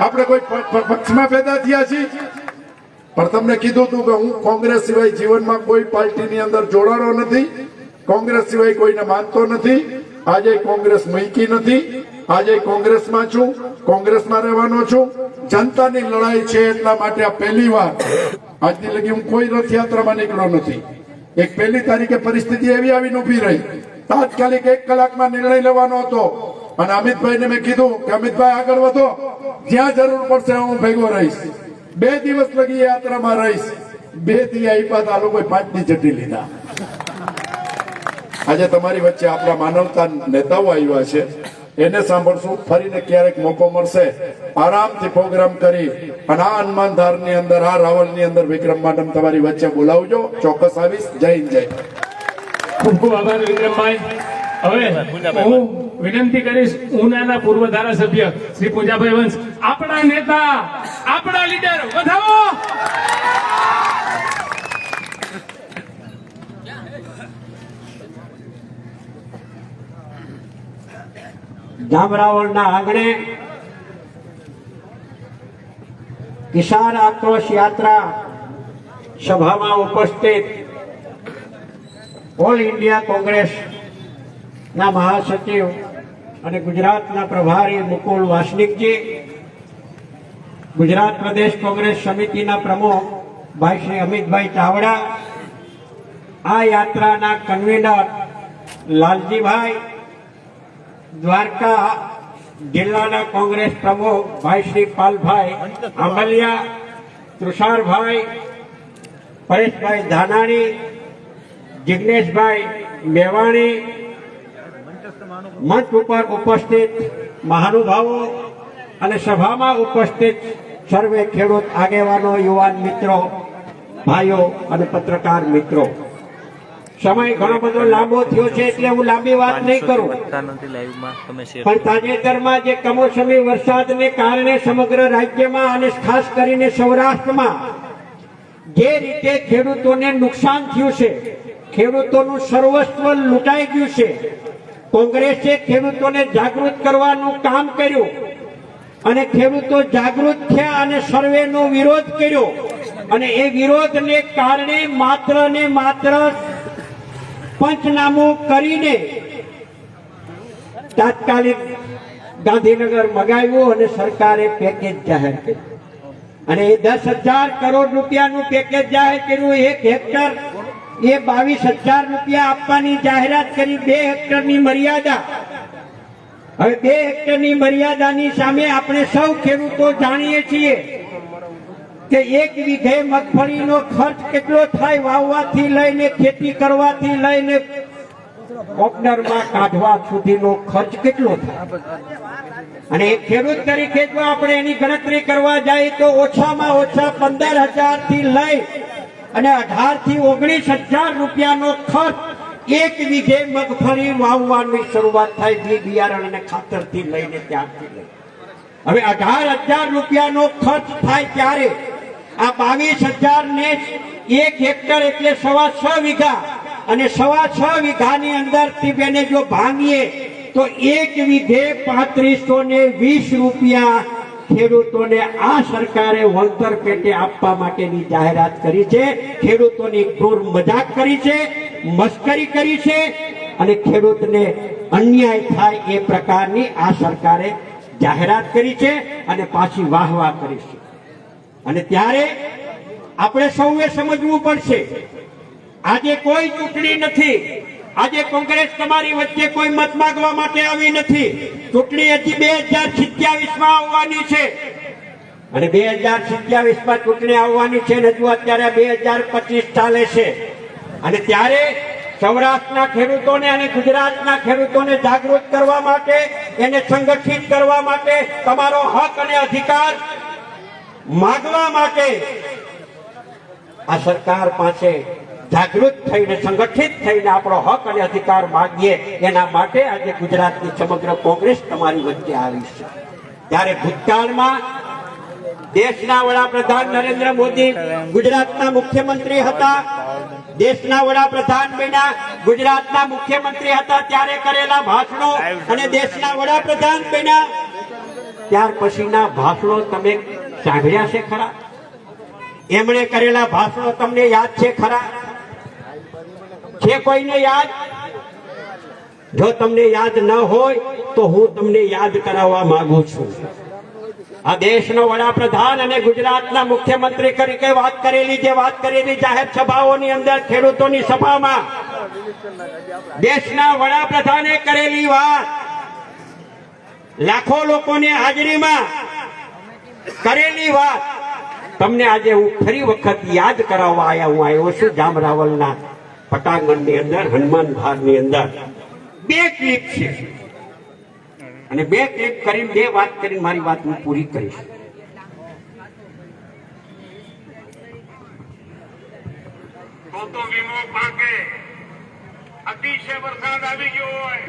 આપણે કોઈ પક્ષમાં પેદા થયા છીએ? પણ તમને કીધું હતું કે હું કોંગ્રેસ સિવાય જીવનમાં કોઈ પાર્ટીની અંદર જોડાણો નથી, કોંગ્રેસ સિવાય કોઈને માનતો નથી. આજે કોંગ્રેસ મૂકી નથી, આજે કોંગ્રેસમાં છું, કોંગ્રેસમાં રહેવાનો છું. જનતાની લડાઈ છે એટલા માટે આ પહેલી વાર આજની લગી હું કોઈ રથયાત્રામાં નીકળ્યો નથી. એક 1 તારીખે પરિસ્થિતિ એવી આવીને ઉભી રહી, તાત્કાલિક 1 કલાકમાં નિર્ણય લેવાનો હતો અને અમિતભાઈને મેં કીધું કે અમિતભાઈ આગળ વધો, જ્યાં જરૂર પડશે હું ભેગો રહીશ. 2 દિવસ લગી યાત્રામાં રહીશ. 2 દી આપ્યા આ લોકોએ 5ની ચડ્ડી લીધા. આજે તમારી વચ્ચે આપણા માનવતા નેતાઓ આવ્યા છે, એને સાંભળશું. ફરીને ક્યારેક મોકો મળશે આરામથી પ્રોગ્રામ કરી અને આ હનુમાનધારની અંદર, આ રાવલની અંદર વિક્રમ મેડમ તમારી વચ્ચે બોલાવજો. ચોક્કસ આવીશ. જય હિન્દ, જય. ખૂબ ખૂબ આભાર વિક્રમભાઈ. હવે હું વિનંતી કરીશ ઉનાના પૂર્વ ધારાસભ્ય શ્રી પૂજાભાઈ વંશ, આપણા નેતા, આપણા લીડર, વધાવો. જામરાવળના આંગણે કિસાન આક્રોશ યાત્રા સભામાં ઉપસ્થિત ઓલ ઇન્ડિયા કોંગ્રેસના મહાસચિવ અને ગુજરાતના પ્રભારી મુકુલ વાસનિકજી, ગુજરાત પ્રદેશ કોંગ્રેસ સમિતિના પ્રમુખ ભાઈ શ્રી અમિતભાઈ ચાવડા, આ યાત્રાના કન્વીનર લાલજીભાઈ, દ્વારકા જિલ્લાના કોંગ્રેસ પ્રમુખ ભાઈ શ્રી પાલભાઈ આંબલિયા, તુષારભાઈ, પરેશભાઈ ધાનાણી, જિગ્નેશભાઈ મેવાણી, મંચ ઉપર ઉપસ્થિત મહાનુભાવો અને સભામાં ઉપસ્થિત સર્વે ખેડૂત આગેવાનો, યુવાન મિત્રો, ભાઈઓ અને પત્રકાર મિત્રો, સમય ઘણો બધો લાંબો થયો છે એટલે હું લાંબી વાત નહીં કરું, પણ તાજેતરમાં જે કમોસમી વરસાદને કારણે સમગ્ર રાજ્યમાં અને ખાસ કરીને સૌરાષ્ટ્રમાં જે રીતે ખેડૂતોને નુકસાન થયું છે, ખેડૂતોનું સર્વસ્વ લૂંટાઈ ગયું છે, કોંગ્રેસે ખેડૂતોને જાગૃત કરવાનું કામ કર્યું અને ખેડૂતો જાગૃત થયા અને સર્વેનો વિરોધ કર્યો અને એ વિરોધને કારણે માત્ર ને માત્ર પંચનામું કરીને તાત્કાલિક ગાંધીનગર મગાવ્યું અને સરકારે પેકેજ જાહેર કર્યું અને એ 10,000 કરોડ રૂપિયાનું પેકેજ જાહેર કર્યું. 1 હેક્ટર એ 22,000 રૂપિયા આપવાની જાહેરાત કરી. 2 હેક્ટરની મર્યાદા. હવે 2 હેક્ટરની મર્યાદાની સામે આપણે સૌ ખેડૂતો જાણીએ છીએ કે 1 વીઘે મગફળીનો ખર્ચ કેટલો થાય, વાવવાથી લઈને ખેતી કરવાથી લઈને ઓપનરમાં કાઢવા સુધીનો ખર્ચ કેટલો થાય. અને એક ખેડૂત તરીકે જો આપણે એની ગણતરી કરવા જાય તો ઓછામાં ઓછા 15,000 થી લઈ અને 18,000 થી 19,000 રૂપિયાનો ખર્ચ 1 વીઘે મગફળી વાવવાની શરૂઆત થાય, બી બિયારણ અને ખાતરથી લઈને ત્યારથી લઈ. હવે 18,000 રૂપિયાનો ખર્ચ થાય ત્યારે આ 22,000 ને 1 હેક્ટર એટલે 6.25 વીઘા અને 6.25 વીઘાની અંદરથી બેને જો ભાંગીએ તો 1 વીઘે 3520 રૂપિયા ખેડૂતોને આ સરકારે વળતર પેટે આપવા માટેની જાહેરાત કરી છે. ખેડૂતોની ક્રૂર મજાક કરી છે, મસ્કરી કરી છે અને ખેડૂતને અન્યાય થાય એ પ્રકારની આ સરકારે જાહેરાત કરી છે અને પાછી વાહવા કરી છે. અને ત્યારે આપણે સૌએ સમજવું પડશે, આજે કોઈ ચૂંટણી નથી. આજે કોંગ્રેસ તમારી વચ્ચે કોઈ મત માંગવા માટે આવી નથી. ચૂંટણી હજી 2027 આવવાની છે અને 2027 ચૂંટણી આવવાની છે અને હજુ અત્યારે 2025 ચાલે છે. અને ત્યારે સૌરાષ્ટ્રના ખેડૂતોને અને ગુજરાતના ખેડૂતોને જાગૃત કરવા માટે, એને સંગઠિત કરવા માટે, તમારો હક અને અધિકાર માગવા માટે આ સરકાર પાસે જાગૃત થઈને, સંગઠિત થઈને આપણો હક અને અધિકાર માગીએ, એના માટે આજે ગુજરાતની સમગ્ર કોંગ્રેસ તમારી વચ્ચે આવી છે. ત્યારે ભૂતકાળમાં દેશના વડાપ્રધાન નરેન્દ્ર મોદી ગુજરાતના મુખ્યમંત્રી હતા, દેશના વડાપ્રધાન બન્યા, ગુજરાતના મુખ્યમંત્રી હતા ત્યારે કરેલા ભાષણો અને દેશના વડાપ્રધાન બન્યા ત્યાર પછીના ભાષણો તમે સાંભળ્યા છે ખરા? એમણે કરેલા ભાષણો તમને યાદ છે ખરા? છે કોઈને યાદ? જો તમને યાદ ન હોય તો હું તમને યાદ કરાવવા માંગુ છું. આ દેશનો વડાપ્રધાન અને ગુજરાતના મુખ્યમંત્રી તરીકે વાત કરેલી જાહેર સભાઓની અંદર, ખેડૂતોની સભામાં દેશના વડાપ્રધાને કરેલી વાત, લાખો લોકોની હાજરીમાં કરેલી વાત તમને આજે હું ફરી વખત યાદ કરાવવા હું આવ્યો છું. જામરાવલના પટાંગણની અંદર, હનુમાન ભારની અંદર 2 ક્લિપ છે અને 2 ક્લિપ કરીને 2 વાત કરીને મારી વાત હું પૂરી કરીશ. તો વીમો પાકે, અતિશય વરસાદ આવી ગયો હોય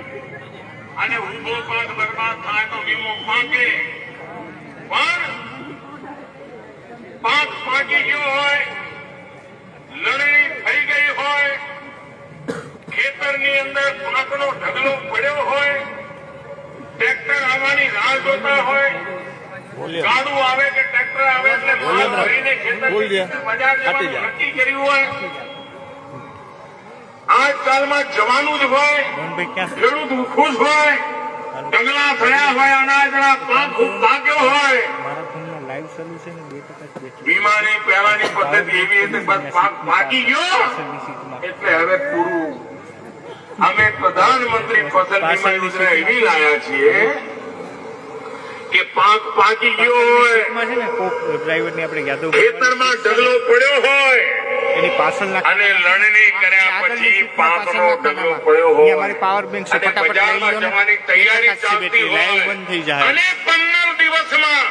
અને ઊભો પાક બરબાદ થાય તો વીમો પાકે, પણ પાક પાકી ગયો હોય, લણણી થઈ ગઈ હોય, ખેતરની અંદર પાકનો ઢગલો પડ્યો હોય, ટ્રેક્ટર આવવાની રાહ જોતા હોય, ગાડું આવે કે ટ્રેક્ટર આવે એટલે માલ ભરીને ખેતર બજાર જવાનું નક્કી કર્યું હોય, આજકાલમાં જવાનું જ હોય, ખેડૂત ખુશ હોય, ઢગલા થયા હોય, અનાજના પાક પાક્યો હોય, વીમાની પહેલાની પદ્ધતિ એવી હતી, પાક પાકી ગયો એટલે હવે પૂરું. અમે પ્રધાનમંત્રી ફસલ વીમા યોજના એવી લાયા છીએ કે પાક પાકી ગયો હોય, ખેતરમાં ઢગલો પડ્યો હોય અને લણણી કર્યા પછી પાકનો ઢગલો પડ્યો હોય અને બજારમાં જવાની તૈયારી ચાલતી હોય અને 15 દિવસમાં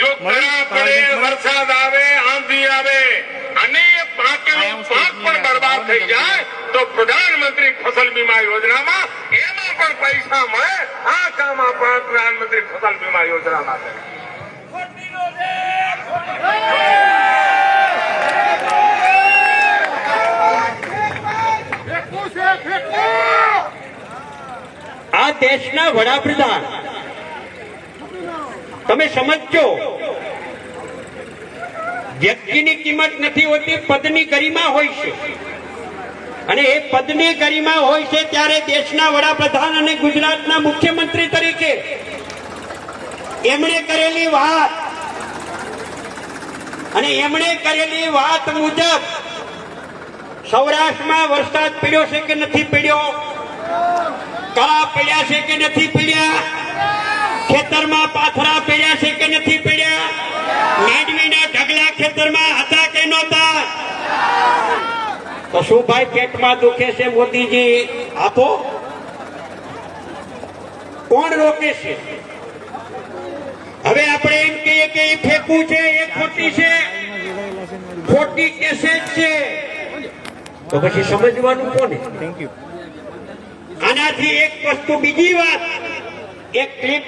જો તરા પડે, વરસાદ આવે, આંધી આવે અને પાકેલો પાક પણ બરબાદ થઈ જાય તો પ્રધાનમંત્રી ફસલ વીમા યોજનામાં એમાં પણ પૈસા મળે. આ કામ આપણા પ્રધાનમંત્રી ફસલ વીમા યોજનામાં કરે. આ દેશના વડાપ્રધાન, તમે સમજો, વ્યક્તિની કિંમત નથી હોતી, પદની ગરિમા હોય છે. અને એ પદની ગરિમા હોય છે ત્યારે દેશના વડાપ્રધાન અને ગુજરાતના મુખ્યમંત્રી તરીકે એમણે કરેલી વાત અને એમણે કરેલી વાત મુજબ સૌરાષ્ટ્રમાં વરસાદ પડ્યો છે કે નથી પડ્યો? કળા પડ્યા છે કે નથી પડ્યા? ખેતરમાં પાથરા પડ્યા છે કે નથી પડ્યા? મેડવીના ઢગલા ખેતરમાં હતા કે નહોતા? તો શું ભાઈ પેટમાં દુખે છે મોદીજી? આપો. કોણ રોકે છે? હવે આપણે એમ કહીએ કે એ ફેંકવું છે, એ ખોટી છે, ખોટી કેસેજ છે, તો પછી સમજવાનું કોને? આનાથી એક વસ્તુ, બીજી વાત, એક ક્લિપ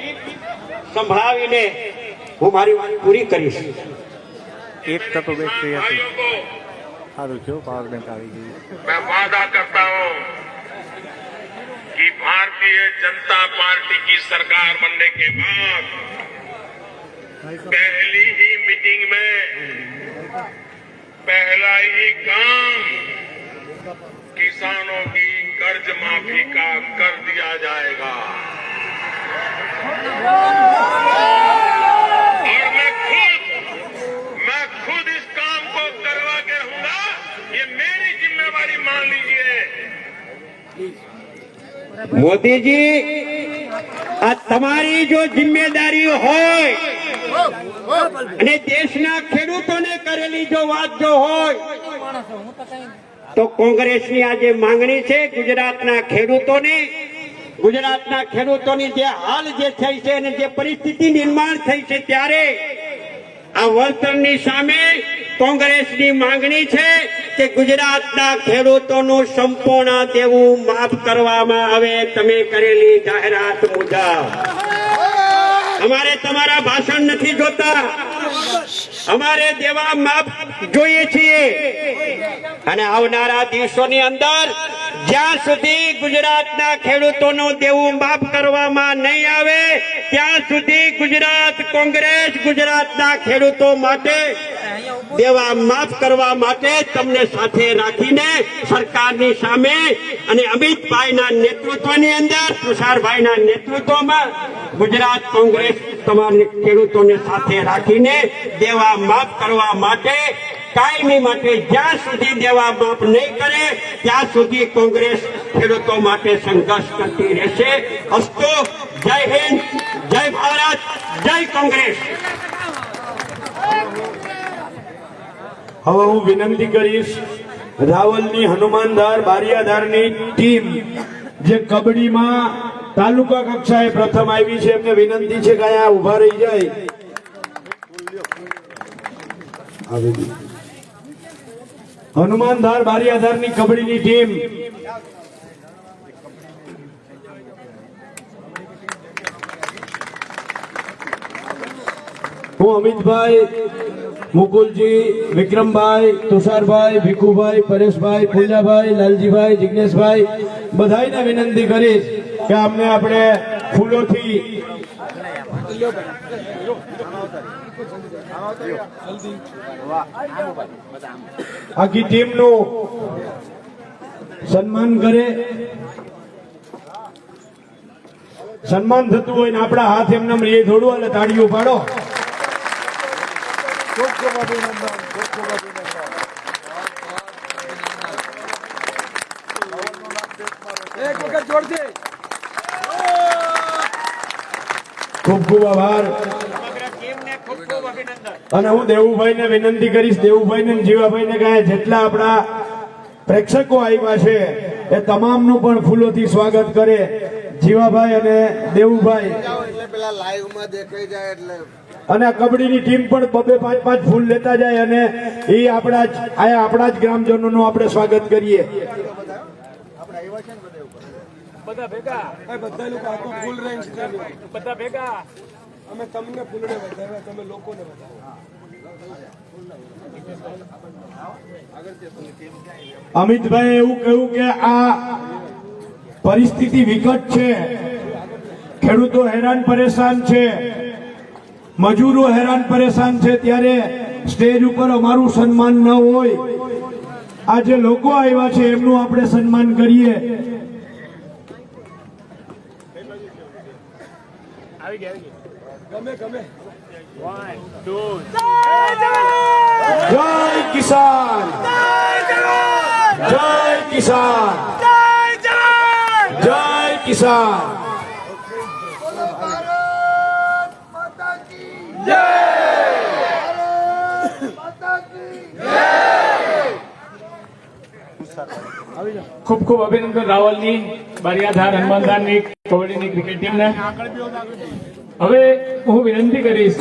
સંભળાવીને હું મારી વાત પૂરી કરીશ. मैं वादा करता हूं कि भारतीय जनता पार्टी की सरकार बनने के बाद पहली ही मीटिंग में पहला ही काम किसानों की कर्ज माफी का कर दिया जाएगा. और मैं खुद इस काम को करवा के रहूंगा, ये मेरी जिम्मेवारी मान लीजिए। મોદીજી, આ તમારી જો જિમ્મેદારી હોય અને દેશના ખેડૂતોને કરેલી જો વાત જો હોય તો કોંગ્રેસની આ જે માંગણી છે ગુજરાતના ખેડૂતોની જે હાલ જે થઈ છે અને જે પરિસ્થિતિ નિર્માણ થઈ છે ત્યારે આ વળતરની સામે કોંગ્રેસની માંગણી છે કે ગુજરાતના ખેડૂતોનું સંપૂર્ણ દેવું માફ કરવામાં આવે, તમે કરેલી જાહેરાત મુજબ। અમારે તમારા ભાષણ નથી જોતા, અમારે દેવા માફ જોઈએ છીએ અને આવનારા દિવસોની અંદર જ્યાં સુધી ગુજરાતના ખેડૂતોનું દેવું માફ કરવામાં નહીં આવે ત્યાં સુધી ગુજરાત કોંગ્રેસ ગુજરાતના ખેડૂતો માટે દેવા માફ કરવા માટે તમને સાથે રાખીને સરકારની સામે અને અમિતભાઈના નેતૃત્વની અંદર, તુષારભાઈના નેતૃત્વમાં ગુજરાત કોંગ્રેસ તમામ ખેડૂતોને સાથે રાખીને દેવા માફ કરવા માટે કાયમી માટે જ્યાં સુધી દેવા માફ નહીં કરે ત્યાં સુધી કોંગ્રેસ ખેડૂતો માટે સંઘર્ષ કરતી રહેશે। અસ્તુ, જય હિન્દ, જય ભારત, જય કોંગ્રેસ। હવે હું વિનંતી કરીશ રાવલની હનુમાનધાર બારિયાધારની ટીમ જે કબડ્ડીમાં તાલુકા કક્ષાએ પ્રથમ આવી છે એમને વિનંતી છે કે અહીંયા ઉભા રહી જાય। હનુમાનધાર બારિયાધારની કબડ્ડીની ટીમ હું અમિતભાઈ, મુકુલજી, વિક્રમભાઈ, તુષારભાઈ, ભીખુભાઈ, પરેશભાઈ, પૂજાભાઈ, લાલજીભાઈ, જિગ્નેશભાઈ બધાને વિનંતી કરીશ કે અમને આપણે ફૂલોથી આખી ટીમનું સન્માન કરે। સન્માન થતું હોય ને આપણા હાથ એમને એ થોડું એટલે તાળીઓ પાડો। ખૂબ ખૂબ આભાર। અને હું દેવુભાઈને વિનંતી કરીશ, દેવુભાઈને અને જીવાભાઈને કહે જેટલા આપણા પ્રેક્ષકો આવ્યા છે એ તમામનું પણ ફૂલોથી સ્વાગત કરે। જીવાભાઈ અને દેવુભાઈ અને આ કબડ્ડીની ટીમ પણ 2-5 ફૂલ લેતા જાય અને એ આપણા જ ગ્રામજનોનું આપણે સ્વાગત કરીએ। બધા ભેગા બધા લોકો આખું ફૂલ રેન્જ બધા ભેગા અમે તમને ફૂલને વધાવ્યા, તમે લોકોને વધાવ્યા। અમિતભાઈ એવું કહ્યું કે આ પરિસ્થિતિ વિકટ છે, ખેડૂતો હેરાન પરેશાન છે, મજૂરો હેરાન પરેશાન છે, ત્યારે સ્ટેજ ઉપર અમારું સન્માન ન હોય, આ જે લોકો આવ્યા છે એમનું આપણે સન્માન કરીએ। જય કિસાન, જય કિસાન, જય કિસાન। ખૂબ ખૂબ અભિનંદન રાવલની બારિયાધાર હનુમાનધારની કબડ્ડીની ક્રિકેટ ટીમને। હવે હું વિનંતી કરીશ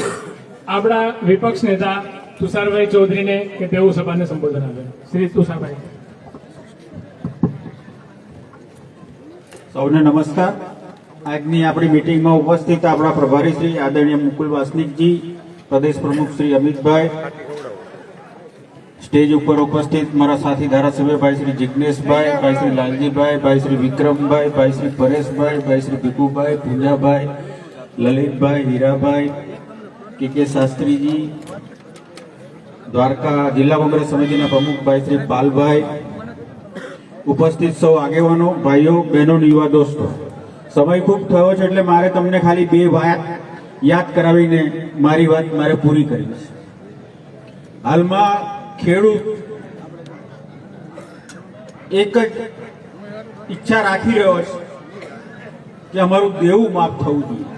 આપણા વિપક્ષ નેતા તુષારભાઈ ચૌધરીને કે તેઓ સભાને સંબોધન આપે। શ્રી તુષારભાઈ। સૌને નમસ્કાર। આજની આપણી મીટિંગમાં ઉપસ્થિત આપણા પ્રભારી શ્રી આદરણીય મુકુલ વાસનિકજી, પ્રદેશ પ્રમુખ શ્રી અમિતભાઈ, સ્ટેજ ઉપર ઉપસ્થિત મારા સાથી ધારાસભ્ય ભાઈ શ્રી જિગ્નેશભાઈ, ભાઈ શ્રી લાલજીભાઈ, ભાઈ શ્રી વિક્રમભાઈ, ભાઈ શ્રી પરેશભાઈ, ભાઈ શ્રી ભીખુભાઈ, પૂંજાભાઈ, લલિતભાઈ, હીરાભાઈ, કે શાસ્ત્રીજી, દ્વારકા જિલ્લા કોંગ્રેસ સમિતિના પ્રમુખ ભાઈ શ્રી પાલભાઈ, ઉપસ્થિત સૌ આગેવાનો, ભાઈઓ, બહેનો, યુવા દોસ્તો, સમય ખૂબ થયો છે એટલે મારે તમને ખાલી બે વાત યાદ કરાવીને મારી વાત મારે પૂરી કરવી છે. હાલમાં ખેડૂત એક જ ઈચ્છા રાખી રહ્યો છે કે અમારું દેવું માફ થવું જોઈએ.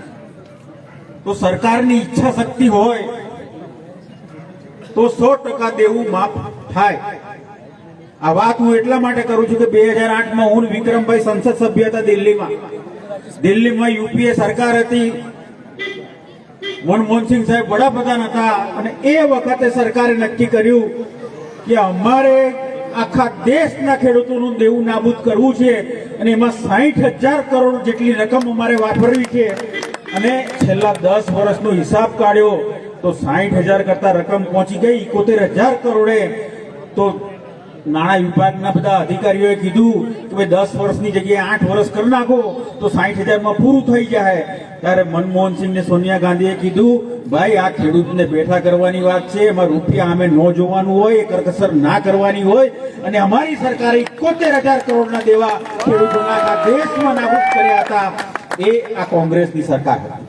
તો સરકારની ઈચ્છા શક્તિ હોય તો 100% દેવું માફ થાય. આ વાત હું એટલા માટે કરું છું કે 2008માં હું વિક્રમભાઈ સંસદ સભ્ય હતા દિલ્હીમાં યુપીએ સરકાર હતી, મનમોહનસિંહ સાહેબ વડાપ્રધાન હતા અને એ વખતે સરકારે નક્કી કર્યું કે અમારે આખા દેશના ખેડૂતોનું દેવું નાબૂદ કરવું છે અને એમાં 60,000 કરોડ જેટલી રકમ અમારે વાપરવી છે. અને છેલ્લા 10 વર્ષનો હિસાબ કાઢ્યો તો 60,000 કરતા રકમ પહોંચી ગઈ 71,000 કરોડે. તો નાણાં વિભાગના બધા અધિકારીઓએ કીધું કે ભાઈ 10 વર્ષની જગ્યાએ 8 વર્ષ કરી નાખો તો 60,000માં પૂરું થઈ જાય. ત્યારે મનમોહનસિંહ ને સોનિયા ગાંધીએ કીધું ભાઈ આ ખેડૂતને બેઠા કરવાની વાત છે, એમાં રૂપિયા અમે ન જોવાનું હોય, કરકસર ના કરવાની હોય. અને અમારી સરકારે 71,000 કરોડના દેવા ખેડૂતોના આખા દેશમાં નાબૂદ કર્યા હતા. એ આ કોંગ્રેસની સરકાર હતી.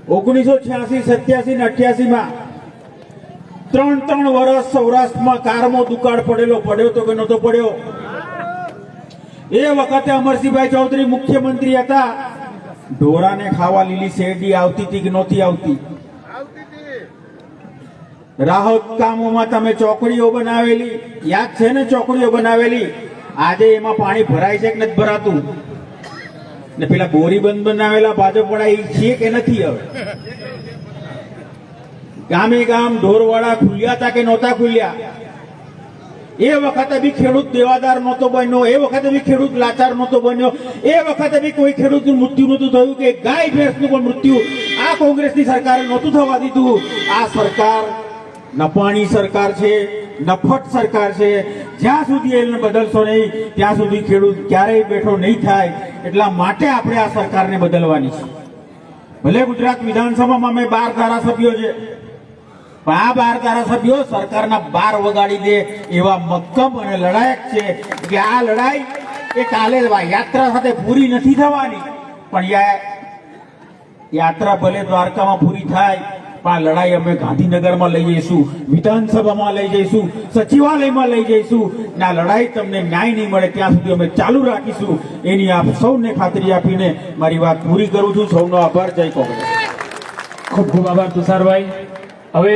1986, 87 ને 88માં 3 વર્ષ સૌરાષ્ટ્રમાં કારમો દુકાળ પડ્યો તો કે નહોતો પડ્યો. એ વખતે અમરસિંહભાઈ ચૌધરી મુખ્યમંત્રી હતા. ઢોરાને ખાવા લીલી શેરડી આવતી હતી કે નહોતી આવતી? રાહત કામોમાં તમે ચોકડીઓ બનાવેલી, યાદ છે ને? ચોકડીઓ બનાવેલી. આજે એમાં પાણી ભરાય છે કે નથી ભરાતું? ને પેલા બોરી બંધ બનાવેલા ભાજપ વાળા એ છે કે નથી? હવે ગામે ગામ ઢોરવાળા ખુલ્યા હતા કે નહોતા ખુલ્યા? એ વખતે બી ખેડૂત દેવાદાર નહોતો બન્યો, એ વખતે બી ખેડૂત લાચાર નહોતો બન્યો, એ વખતે બી કોઈ ખેડૂતનું મૃત્યુ નહોતું થયું કે ગાય ભેંસનું પણ મૃત્યુ આ કોંગ્રેસની સરકારે નહોતું થવા દીધું. આ સરકાર નપાણી સરકાર છે, નફટ સરકાર છે. જ્યાં સુધી એને બદલશો નહીં ત્યાં સુધી ખેડૂત ક્યારેય બેઠો નહીં થાય. એટલા માટે આપણે આ સરકારને બદલવાની છે. ભલે ગુજરાત વિધાનસભામાં અમે 12 ધારાસભ્યો છે, પણ આ 12 ધારાસભ્યો સરકારના 12 વગાડી દે એવા મક્કમ અને લડાયક છે કે આ લડાઈ એ કાલે યાત્રા સાથે પૂરી નથી થવાની. પણ યાત્રા ભલે દ્વારકામાં પૂરી થાય, પણ આ લડાઈ અમે ગાંધીનગરમાં લઈ જઈશું, વિધાનસભામાં લઈ જઈશું, સચિવાલયમાં લઈ જઈશું. અને આ લડાઈ તમને ન્યાય નહીં મળે ત્યાં સુધી અમે ચાલુ રાખીશું. એની આપ સૌને ખાતરી આપીને મારી વાત પૂરી કરું છું. સૌનો આભાર. જય કોંગ્રેસ. ખૂબ ખૂબ આભાર તુષારભાઈ. હવે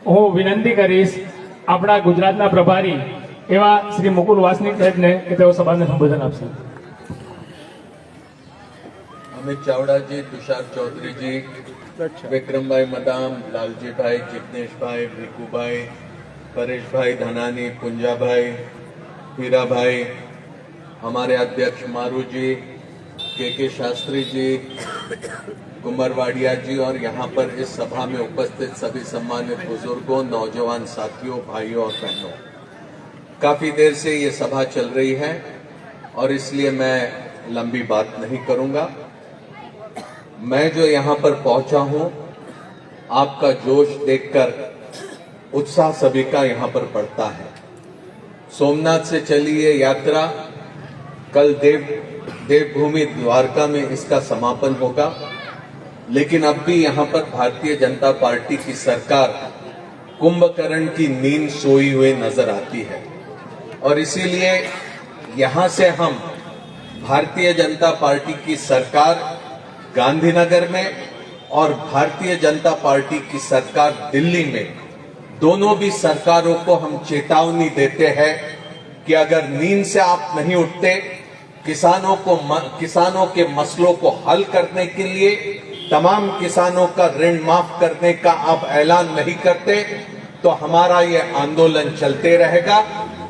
હું વિનંતી કરીશ આપણા ગુજરાતના પ્રભારી એવા શ્રી મુકુલ વાસનિક સાહેબને કે તેઓ સભાને સંબોધન આપશે. અમિત ચાવડાજી, તુષાર ચૌધરીજી, વિક્રમભાઈ મદામ, લાલજીભાઈ, જિગ્નેશભાઈ, ભીખુભાઈ, પરેશભાઈ धनानी, पुंजाभाई, हीराभाई, हमारे अध्यक्ष मारू जी, के शास्त्री जी, कुंवरवाड़िया जी और यहाँ पर इस सभा में उपस्थित सभी सम्मानित बुजुर्गों, नौजवान साथियों, भाइयों और बहनों, काफी देर से ये सभा चल रही है और इसलिए मैं लंबी बात नहीं करूंगा. मैं जो यहाँ पर पहुंचा हूं, आपका जोश देखकर उत्साह सभी का यहाँ पर बढ़ता है. सोमनाथ से चली ये यात्रा, कल देवभूमि द्वारका में इसका समापन होगा. लेकिन अब भी यहाँ पर भारतीय जनता पार्टी की सरकार कुंभकर्ण की नींद सोई हुई नजर आती है और इसीलिए यहाँ से हम भारतीय जनता पार्टी की सरकार गांधीनगर में और भारतीय जनता पार्टी की सरकार दिल्ली में, दोनों भी सरकारों को हम चेतावनी देते हैं कि अगर नींद से आप नहीं उठते, किसानों के मसलों को हल करने के लिए, तमाम किसानों का ऋण माफ करने का आप ऐलान नहीं करते, तो हमारा ये आंदोलन चलते रहेगा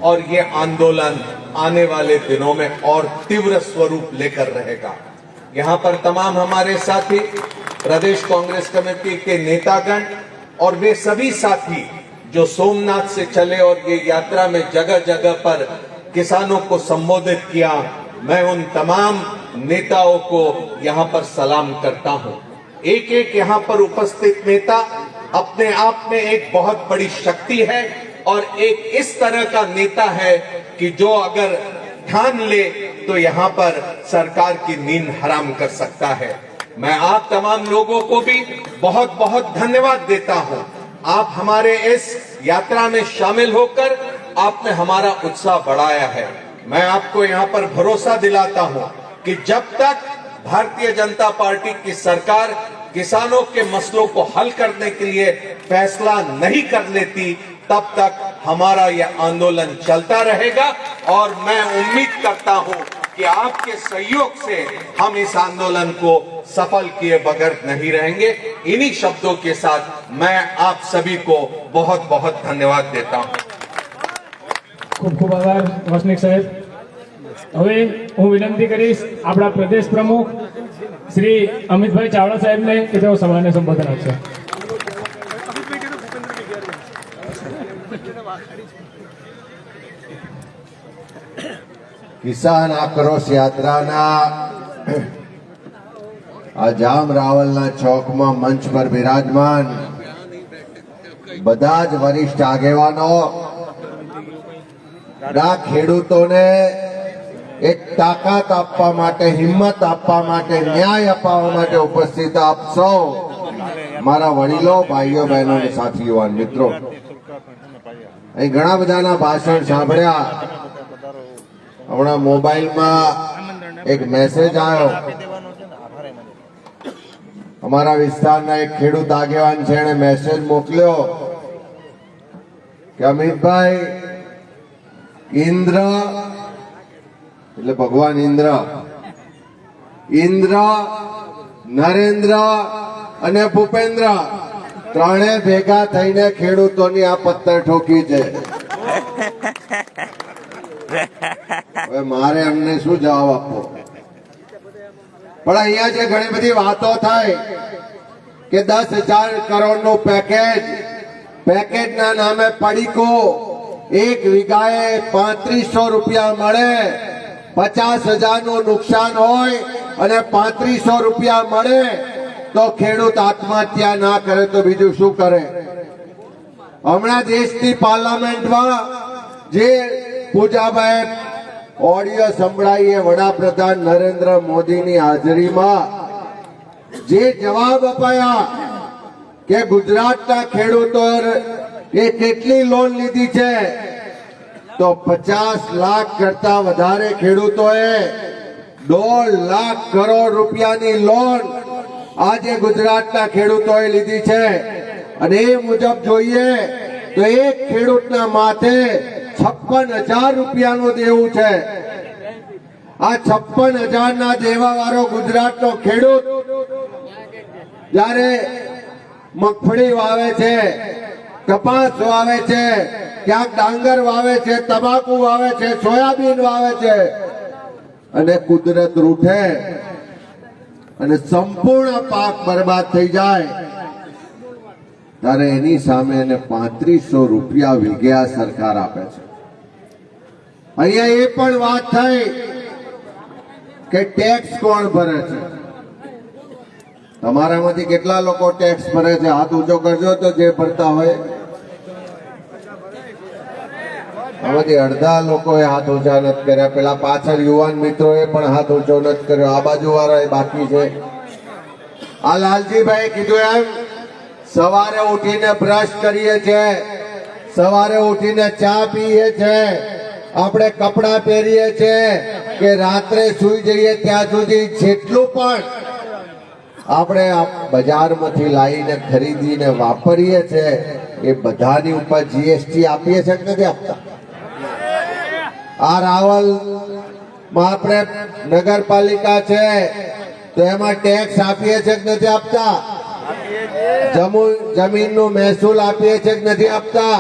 और ये आंदोलन आने वाले दिनों में और तीव्र स्वरूप लेकर रहेगा. यहाँ पर तमाम हमारे साथी, प्रदेश कांग्रेस कमेटी के नेतागण और वे सभी साथी जो सोमनाथ से चले और ये यात्रा में जगह जगह पर किसानों को संबोधित किया, मैं उन तमाम नेताओं को यहाँ पर सलाम करता हूँ. एक एक यहाँ पर उपस्थित नेता अपने आप में एक बहुत बड़ी शक्ति है और एक इस तरह का नेता है कि जो अगर ठान ले तो यहाँ पर सरकार की नींद हराम कर सकता है। मैं आप तमाम लोगों को भी बहुत बहुत धन्यवाद देता हूँ। आप हमारे इस यात्रा में शामिल होकर आपने हमारा उत्साह बढ़ाया है। मैं आपको यहाँ पर भरोसा दिलाता हूँ कि जब तक भारतीय जनता पार्टी की सरकार किसानों के मसलों को हल करने के लिए फैसला नहीं कर लेती, तब तक हमारा यह आंदोलन चलता रहेगा। और मैं उम्मीद करता हूं कि आपके सहयोग से हम इस आंदोलन को सफल किए बगैर नहीं रहेंगे। इन्हीं शब्दों के साथ मैं आप सभी को बहुत बहुत धन्यवाद देता हूं। ખૂબ ખૂબ આભાર વાસનિક સાહેબ. હવે હું વિનંતી કરીશ આપણા પ્રદેશ પ્રમુખ શ્રી અમિતભાઈ ચાવડા સાહેબને કે તેઓ સભાને સંબોધન આપશે. કિસાન આક્રોશ યાત્રાના આ જામ રાવલના ચોકમાં મંચ પર બિરાજમાન બધા જ વરિષ્ઠ આગેવાનો ખેડૂતોને એક તાકાત આપવા માટે, હિંમત આપવા માટે, ન્યાય અપાવવા માટે ઉપસ્થિત આપ સૌ મારા વડીલો, ભાઈઓ, બહેનો અને સાથી યુવાન મિત્રો, અહીં ઘણા બધાના ભાષણ સાંભળ્યા. હમણાં મોબાઈલમાં એક મેસેજ આવ્યો. અમારા વિસ્તારના એક ખેડૂત આગેવાન છે, એને મેસેજ મોકલ્યો કે અમિતભાઈ, ઇન્દ્ર એટલે ભગવાન ઇન્દ્ર, નરેન્દ્ર અને ભૂપેન્દ્ર ત્રણે ભેગા થઈને ખેડૂતોની આ પત્તર ઠોકી છે. હવે મારે એમને શું જવાબ આપવો? પણ અહીંયા જે ઘણી બધી વાતો થાય કે 10,000 કરોડનું પેકેજના નામે પડીકો, 1 વીઘાએ 3500 રૂપિયા મળે, 50,000 નું નુકસાન હોય અને 3500 રૂપિયા મળે તો ખેડૂત આત્મહત્યા ના કરે તો બીજું શું કરે? હમણાં દેશની પાર્લામેન્ટમાં જે પૂજાભાઈ ઓડિયો સંભળાઈએ વડાપ્રધાન નરેન્દ્ર મોદીની હાજરીમાં જે જવાબ અપાયા કે ગુજરાતના ખેડૂતોએ કેટલી લોન લીધી છે, તો 50 લાખ કરતા વધારે ખેડૂતોએ 1.5 લાખ કરોડ રૂપિયાની લોન આજે ગુજરાતના ખેડૂતોએ લીધી છે. અને એ મુજબ જોઈએ તો એક ખેડૂતના માથે 56,000 રૂપિયાનું દેવું છે. આ 56,000 ના દેવા વાળો ગુજરાતનો ખેડૂત જ્યારે મગફળી વાવે છે, કપાસ વાવે છે, ક્યાંક ડાંગર વાવે છે, તમાકુ વાવે છે, સોયાબીન વાવે છે, અને કુદરત રૂઠે અને સંપૂર્ણ પાક બરબાદ થઈ જાય, ત્યારે એની સામે એને 3500 રૂપિયા વીઘે સરકાર આપે છે. અહીંયા એ પણ વાત થઈ કે ટેક્સ કોણ ભરે છે? તમારામાંથી કેટલા લોકો ટેક્સ ભરે છે? હાથ ઊંચો કરજો તો જે ભરતા હોય. આમાંથી અડધા લોકોએ હાથ ઊંચા નથી કર્યા. પેલા પાછળ યુવાન મિત્રોએ પણ હાથ ઊંચો નથી કર્યો. આ બાજુ વાળા બાકી છે. આ લાલજીભાઈ કીધું એમ સવારે ઉઠીને બ્રશ કરીએ છીએ, સવારે ઉઠીને ચા પીએ છીએ, આપણે કપડા પહેરીએ છીએ કે રાત્રે સુઈ જઈએ ત્યાં સુધી જેટલું પણ આપણે બજારમાંથી લાવીને ખરીદીને વાપરીએ છીએ એ બધાની ઉપર જીએસટી આપીએ છીએ કે નથી આપતા? આ રાવલમાં આપણે નગરપાલિકા છે તો એમાં ટેક્સ આપીએ છીએ કે નથી આપતા? જમીનનું મહેસૂલ આપીએ છીએ કે નથી આપતા?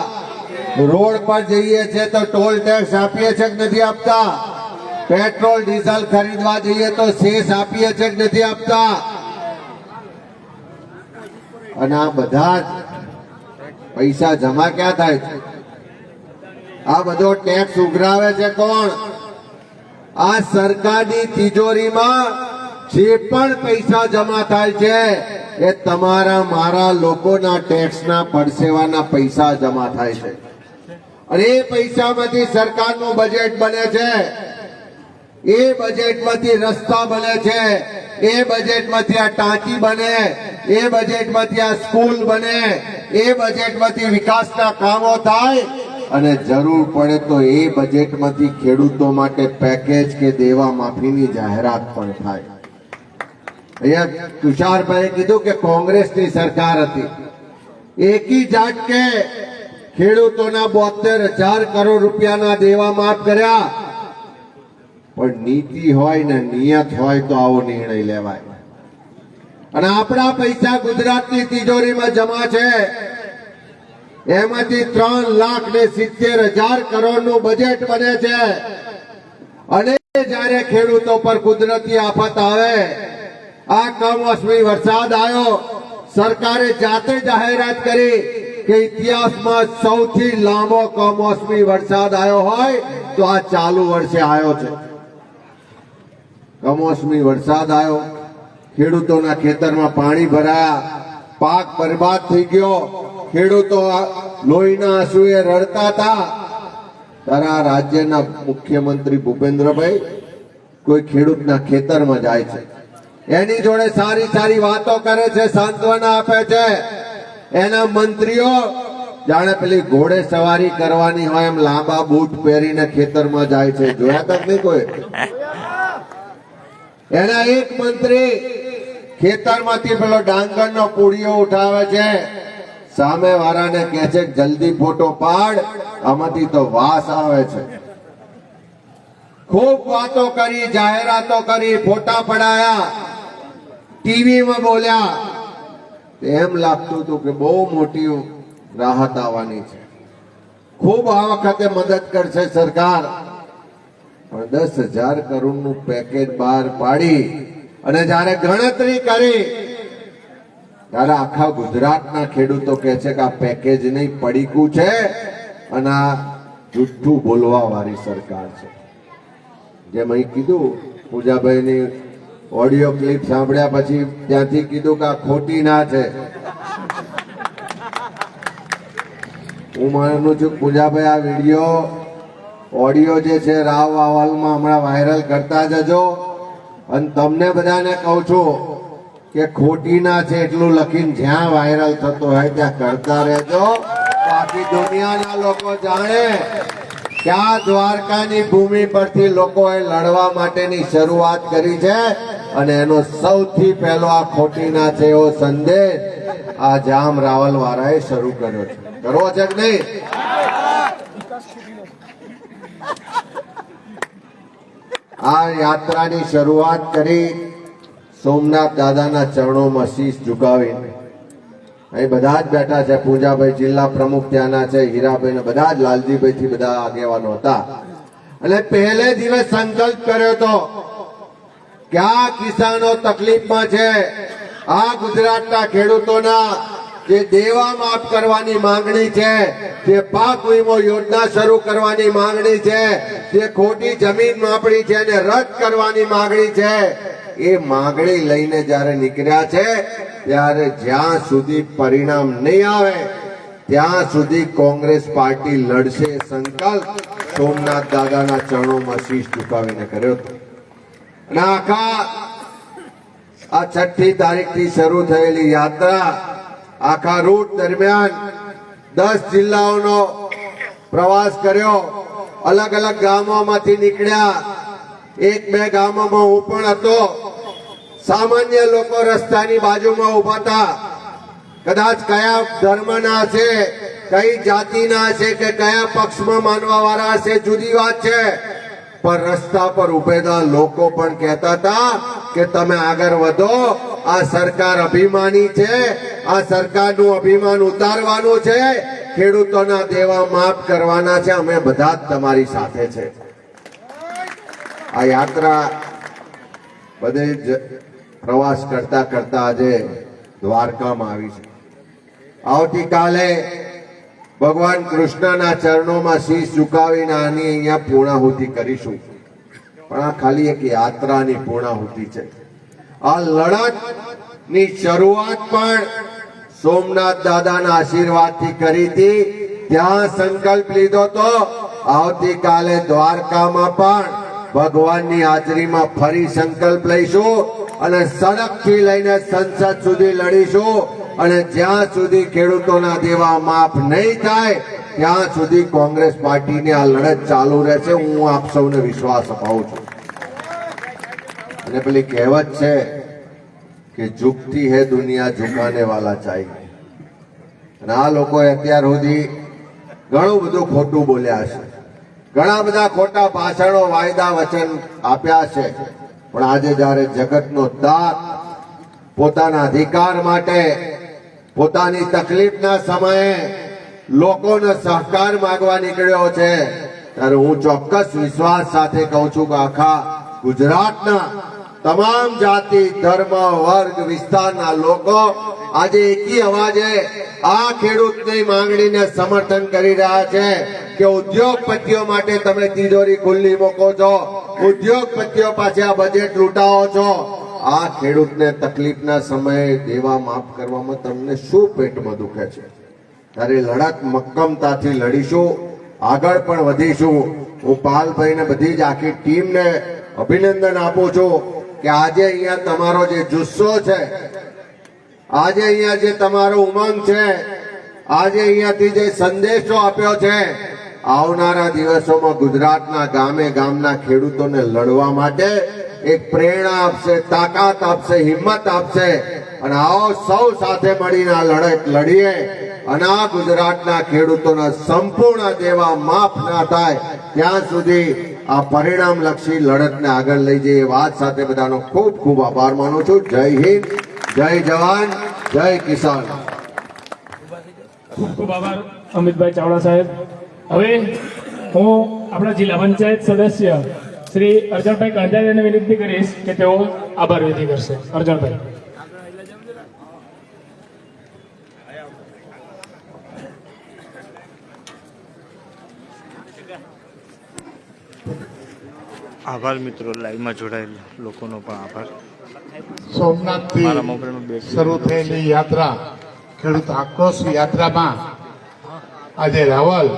રોડ પર જઈએ છીએ તો ટોલ ટેક્સ આપીએ છીએ કે નથી આપતા? પેટ્રોલ ડીઝલ ખરીદવા જઈએ તો સેસ આપીએ છીએ કે નથી આપતા? અને આ બધા પૈસા જમા ક્યાં થાય છે? આ બધો ટેક્સ ઉઘરાવે છે કોણ? આ સરકારની તિજોરીમાં જે પણ પૈસા જમા થાય છે એ તમારા મારા લોકોના ટેક્સના પરસેવાના પૈસા જમા થાય છે. અને એ પૈસામાંથી સરકારનું બજેટ બને છે. એ બજેટમાંથી રસ્તા બને છે, એ બજેટમાંથી આ ટાંકી બને, એ બજેટમાંથી આ સ્કૂલ બને, એ બજેટમાંથી વિકાસના કામો થાય અને જરૂર પડે તો એ બજેટમાંથી ખેડૂતો માટે પેકેજ કે દેવા માફીની જાહેરાત પણ થાય. અહીંયા તુષારભાઈએ કીધું કે કોંગ્રેસની સરકાર હતી, એકી ઝાટકે ખેડૂતોના 72,000 કરોડ રૂપિયાના દેવા માફ કર્યા. પણ નીતિ હોય ને નિયત હોય તો આવો નિર્ણય લેવાય. અને આપણા પૈસા ગુજરાતની તિજોરીમાં જમા છે, એમાંથી 3,70,000 કરોડનું બજેટ બને છે. અને જ્યારે ખેડૂતો પર કુદરતી આફત આવે, આ કમોસમી વરસાદ આવ્યો, સરકારે જાતે જાહેરાત કરી કે ઇતિહાસમાં સૌથી લાંબો કમોસમી વરસાદ આવ્યો હોય તો આ ચાલુ વર્ષે આવ્યો છે. કમોસમી વરસાદ આવ્યો, ખેડૂતોના ખેતરમાં પાણી ભરાયા, પાક બરબાદ થઈ ગયો, ખેડૂતો લોહીના આંસુએ રડતા હતા. ત્યારે આ રાજ્યના મુખ્યમંત્રી ભૂપેન્દ્રભાઈ કોઈ ખેડૂતના ખેતરમાં જાય છે, એની જોડે સારી સારી વાતો કરે છે, સાંત્વના આપે છે. એના મંત્રીઓ જાણે પેલી ઘોડે સવારી કરવાની હોય એમ લાંબા બૂટ પહેરીને ખેતરમાં જાય છે. જોયા તક નહીં કોઈ? એના એક મંત્રી ખેતરમાંથી પેલો ડાંગરનો પૂળીઓ ઉઠાવે છે, સામે વાળાને કહે છે જલ્દી ફોટો પાડ, આમાંથી તો વાસ આવે છે. ખૂબ વાતો કરી, જાહેરાતો કરી, ફોટા પડાયા, ટીવીમાં બોલ્યા. એમ લાગતું હતું કે બહુ મોટી રાહત આવવાની છે, ખૂબ આ વખતે મદદ કરશે સરકાર. પણ 10,000 કરોડનું પેકેજ બહાર પાડી અને જયારે ગણતરી કરી ત્યારે આખા ગુજરાતના ખેડૂતો કહે છે કે આ પેકેજ નહીં, પડીકું છે અને આ જુઠ્ઠું બોલવા વાળી સરકાર છે. જેમ અહીં કીધું, પૂજાભાઈની ઓડિયો ક્લિપ સાંભળ્યા પછી ત્યાંથી કીધું કે આ ખોટી ના છે. હું માનું છું પૂજાભાઈ આ વિડીયો ઓડિયો જે છે રાવ અહેવાલમાં હમણાં વાયરલ કરતા જજો. અને તમને બધાને કહું છું કે ખોટી ના છે એટલું લખીને જ્યાં વાયરલ થતો હોય ત્યાં કરતા રહેજો, બાકી દુનિયાના લોકો જાણે કે આ દ્વારકાની ભૂમિ પરથી લોકોએ લડવા માટેની શરૂઆત કરી છે. અને એનો સૌથી પહેલો આ ખોટી ના છે એવો સંદેશ આ જામ રાવલ વાળાએ શરૂ કર્યો છે. કરવો છે કે નહીં? આ યાત્રાની શરૂઆત કરી સોમનાથ દાદાના ચરણોમાં શીશ ઝુકાવીને. અહીં બધા જ બેઠા છે, પૂજાભાઈ જિલ્લા પ્રમુખ ત્યાંના છે, હીરાભાઈ ને બધા જ, લાલજીભાઈ થી બધા આગેવાનો હતા. અને પહેલે દિવસ સંકલ્પ કર્યો હતો કે આ કિસાનો તકલીફમાં છે, આ ગુજરાતના ખેડૂતોના જે દેવા માફ કરવાની માંગણી છે, જે પાક વીમો યોજના શરૂ કરવાની માંગણી છે, જે ખોટી જમીન માપણી છે એને રદ કરવાની માંગણી છે, એ માંગણી લઈને જ્યારે નીકળ્યા છે ત્યારે જ્યાં સુધી પરિણામ નહીં આવે ત્યાં સુધી કોંગ્રેસ પાર્ટી લડશે સંકલ્પ સોમનાથ દાદાના ચરણોમાં શીશ ઝુકાવીને કર્યો હતો. અને આખા આ 6મી તારીખથી શરૂ થયેલી યાત્રા આખા રૂટ દરમિયાન 10 જિલ્લાઓનો પ્રવાસ કર્યો, અલગ અલગ ગામોમાંથી નીકળ્યા. 1-2 ગામોમાં હું પણ હતો. સામાન્ય લોકો રસ્તાની બાજુમાં ઉભા હતા, કદાચ કયા ધર્મના હશે, કઈ જાતિના હશે કે કયા પક્ષમાં માનવા વાળા હશે, જુદી વાત છે. પણ રસ્તા પર ઉભેલા લોકો પણ કહેતા હતા કે તમે આગળ વધો, આ સરકાર અભિમાની છે, આ સરકારનું અભિમાન ઉતારવાનું છે, ખેડૂતોના દેવા માફ કરવાના છે, અમે બધા જ તમારી સાથે છે. આ યાત્રા બધે જ પ્રવાસ કરતા કરતા આજે દ્વારકામાં આવી છે. આવતીકાલે ભગવાન કૃષ્ણના ચરણોમાં શીશ ઝુકાવીને આની અહીંયા પૂર્ણાહુતિ કરીશું. પણ આ ખાલી એક યાત્રાની પૂર્ણાહુતિ છે. આ લડતની શરૂઆત પણ સોમનાથ દાદાના આશીર્વાદથી કરી હતી. ત્યાં સંકલ્પ લીધો તો આવતીકાલે દ્વારકામાં પણ ભગવાનની હાજરીમાં ફરી સંકલ્પ લઈશું અને સડકથી લઈને સંસદ સુધી લડીશું અને જ્યાં સુધી ખેડૂતોના દેવા માફ નહીં થાય ત્યાં સુધી કોંગ્રેસ પાર્ટીની આ લડત ચાલુ રહેશે. હું આપ સૌને વિશ્વાસ અપાવું છું. અને પેલી કહેવત છે કે ઝુકતી હે દુનિયા ઝુકાને વાલા ચાહીએ. અને આ લોકોએ અત્યાર સુધી ઘણું બધું ખોટું બોલ્યા છે, ઘણા બધા ખોટા ભાષણો, વાયદા વચન આપ્યા છે. પણ આજે જયારે જગતનો દાંત પોતાના અધિકાર માટે, પોતાની તકલીફના સમયે લોકોનો સહકાર માંગવા નીકળ્યો છે, ત્યારે હું ચોક્કસ વિશ્વાસ સાથે કહું છું કે આખા ગુજરાતના તમામ જાતિ, ધર્મ, વર્ગ, વિસ્તારના લોકો આજે એકી અવાજે આ ખેડૂતની માંગણીને સમર્થન કરી રહ્યા છે કે ઉદ્યોગપતિઓ માટે તમે તિજોરી ખુલ્લી મૂકો છો, ઉદ્યોગપતિઓ પાસે આ બજેટ લૂંટાવો છો. આ ખેડૂતને તકલીફના સમયે દેવા માફ કરવામાં તમને શું પેટમાં દુખે છે? ત્યારે લડત મક્કમતાથી લડીશું, આગળ પણ વધીશું. હું પાલભાઈને બધી જ આખી ટીમને અભિનંદન આપું છું કે આજે અહીંયા તમારો જે જુસ્સો છે, આજે અહીંયા જે તમારો ઉમંગ છે, આજે અહીંયાથી જે સંદેશો આપ્યો છે, આવનારા દિવસોમાં ગુજરાતના ગામે ગામના ખેડૂતોને લડવા માટે એક પ્રેરણા આપશે, તાકાત આપશે, હિંમત આપશે. અને આવો સૌ સાથે મળીને આ લડત લડીએ અને આ ગુજરાતના ખેડૂતોના સંપૂર્ણ દેવા માફ ના થાય ત્યાં સુધી આ પરિણામલક્ષી લડતને આગળ લઈ જઈએ. એ વાત સાથે બધાનો ખૂબ ખૂબ આભાર માનું છું. જય હિન્દ, જય જવાન, જય કિસાન. ખૂબ ખૂબ આભાર અમિતભાઈ ચાવડા સાહેબ. હવે હું આપણા જિલ્લા પંચાયત સદસ્ય શ્રી અર્જણભાઈ કાંજારીયાને વિનંતી કરીશ કે તેઓ આભાર વિધિ કરશે. અર્જણભાઈ. આભાર મિત્રો, લાઈવમાં જોડાયેલા લોકોનો પણ આભાર. સોમનાથથી મારા મોબાઈલમાં બેગ શરૂ થયેલી યાત્રા, ખેડૂત આક્રોશ યાત્રામાં આજે રાવલ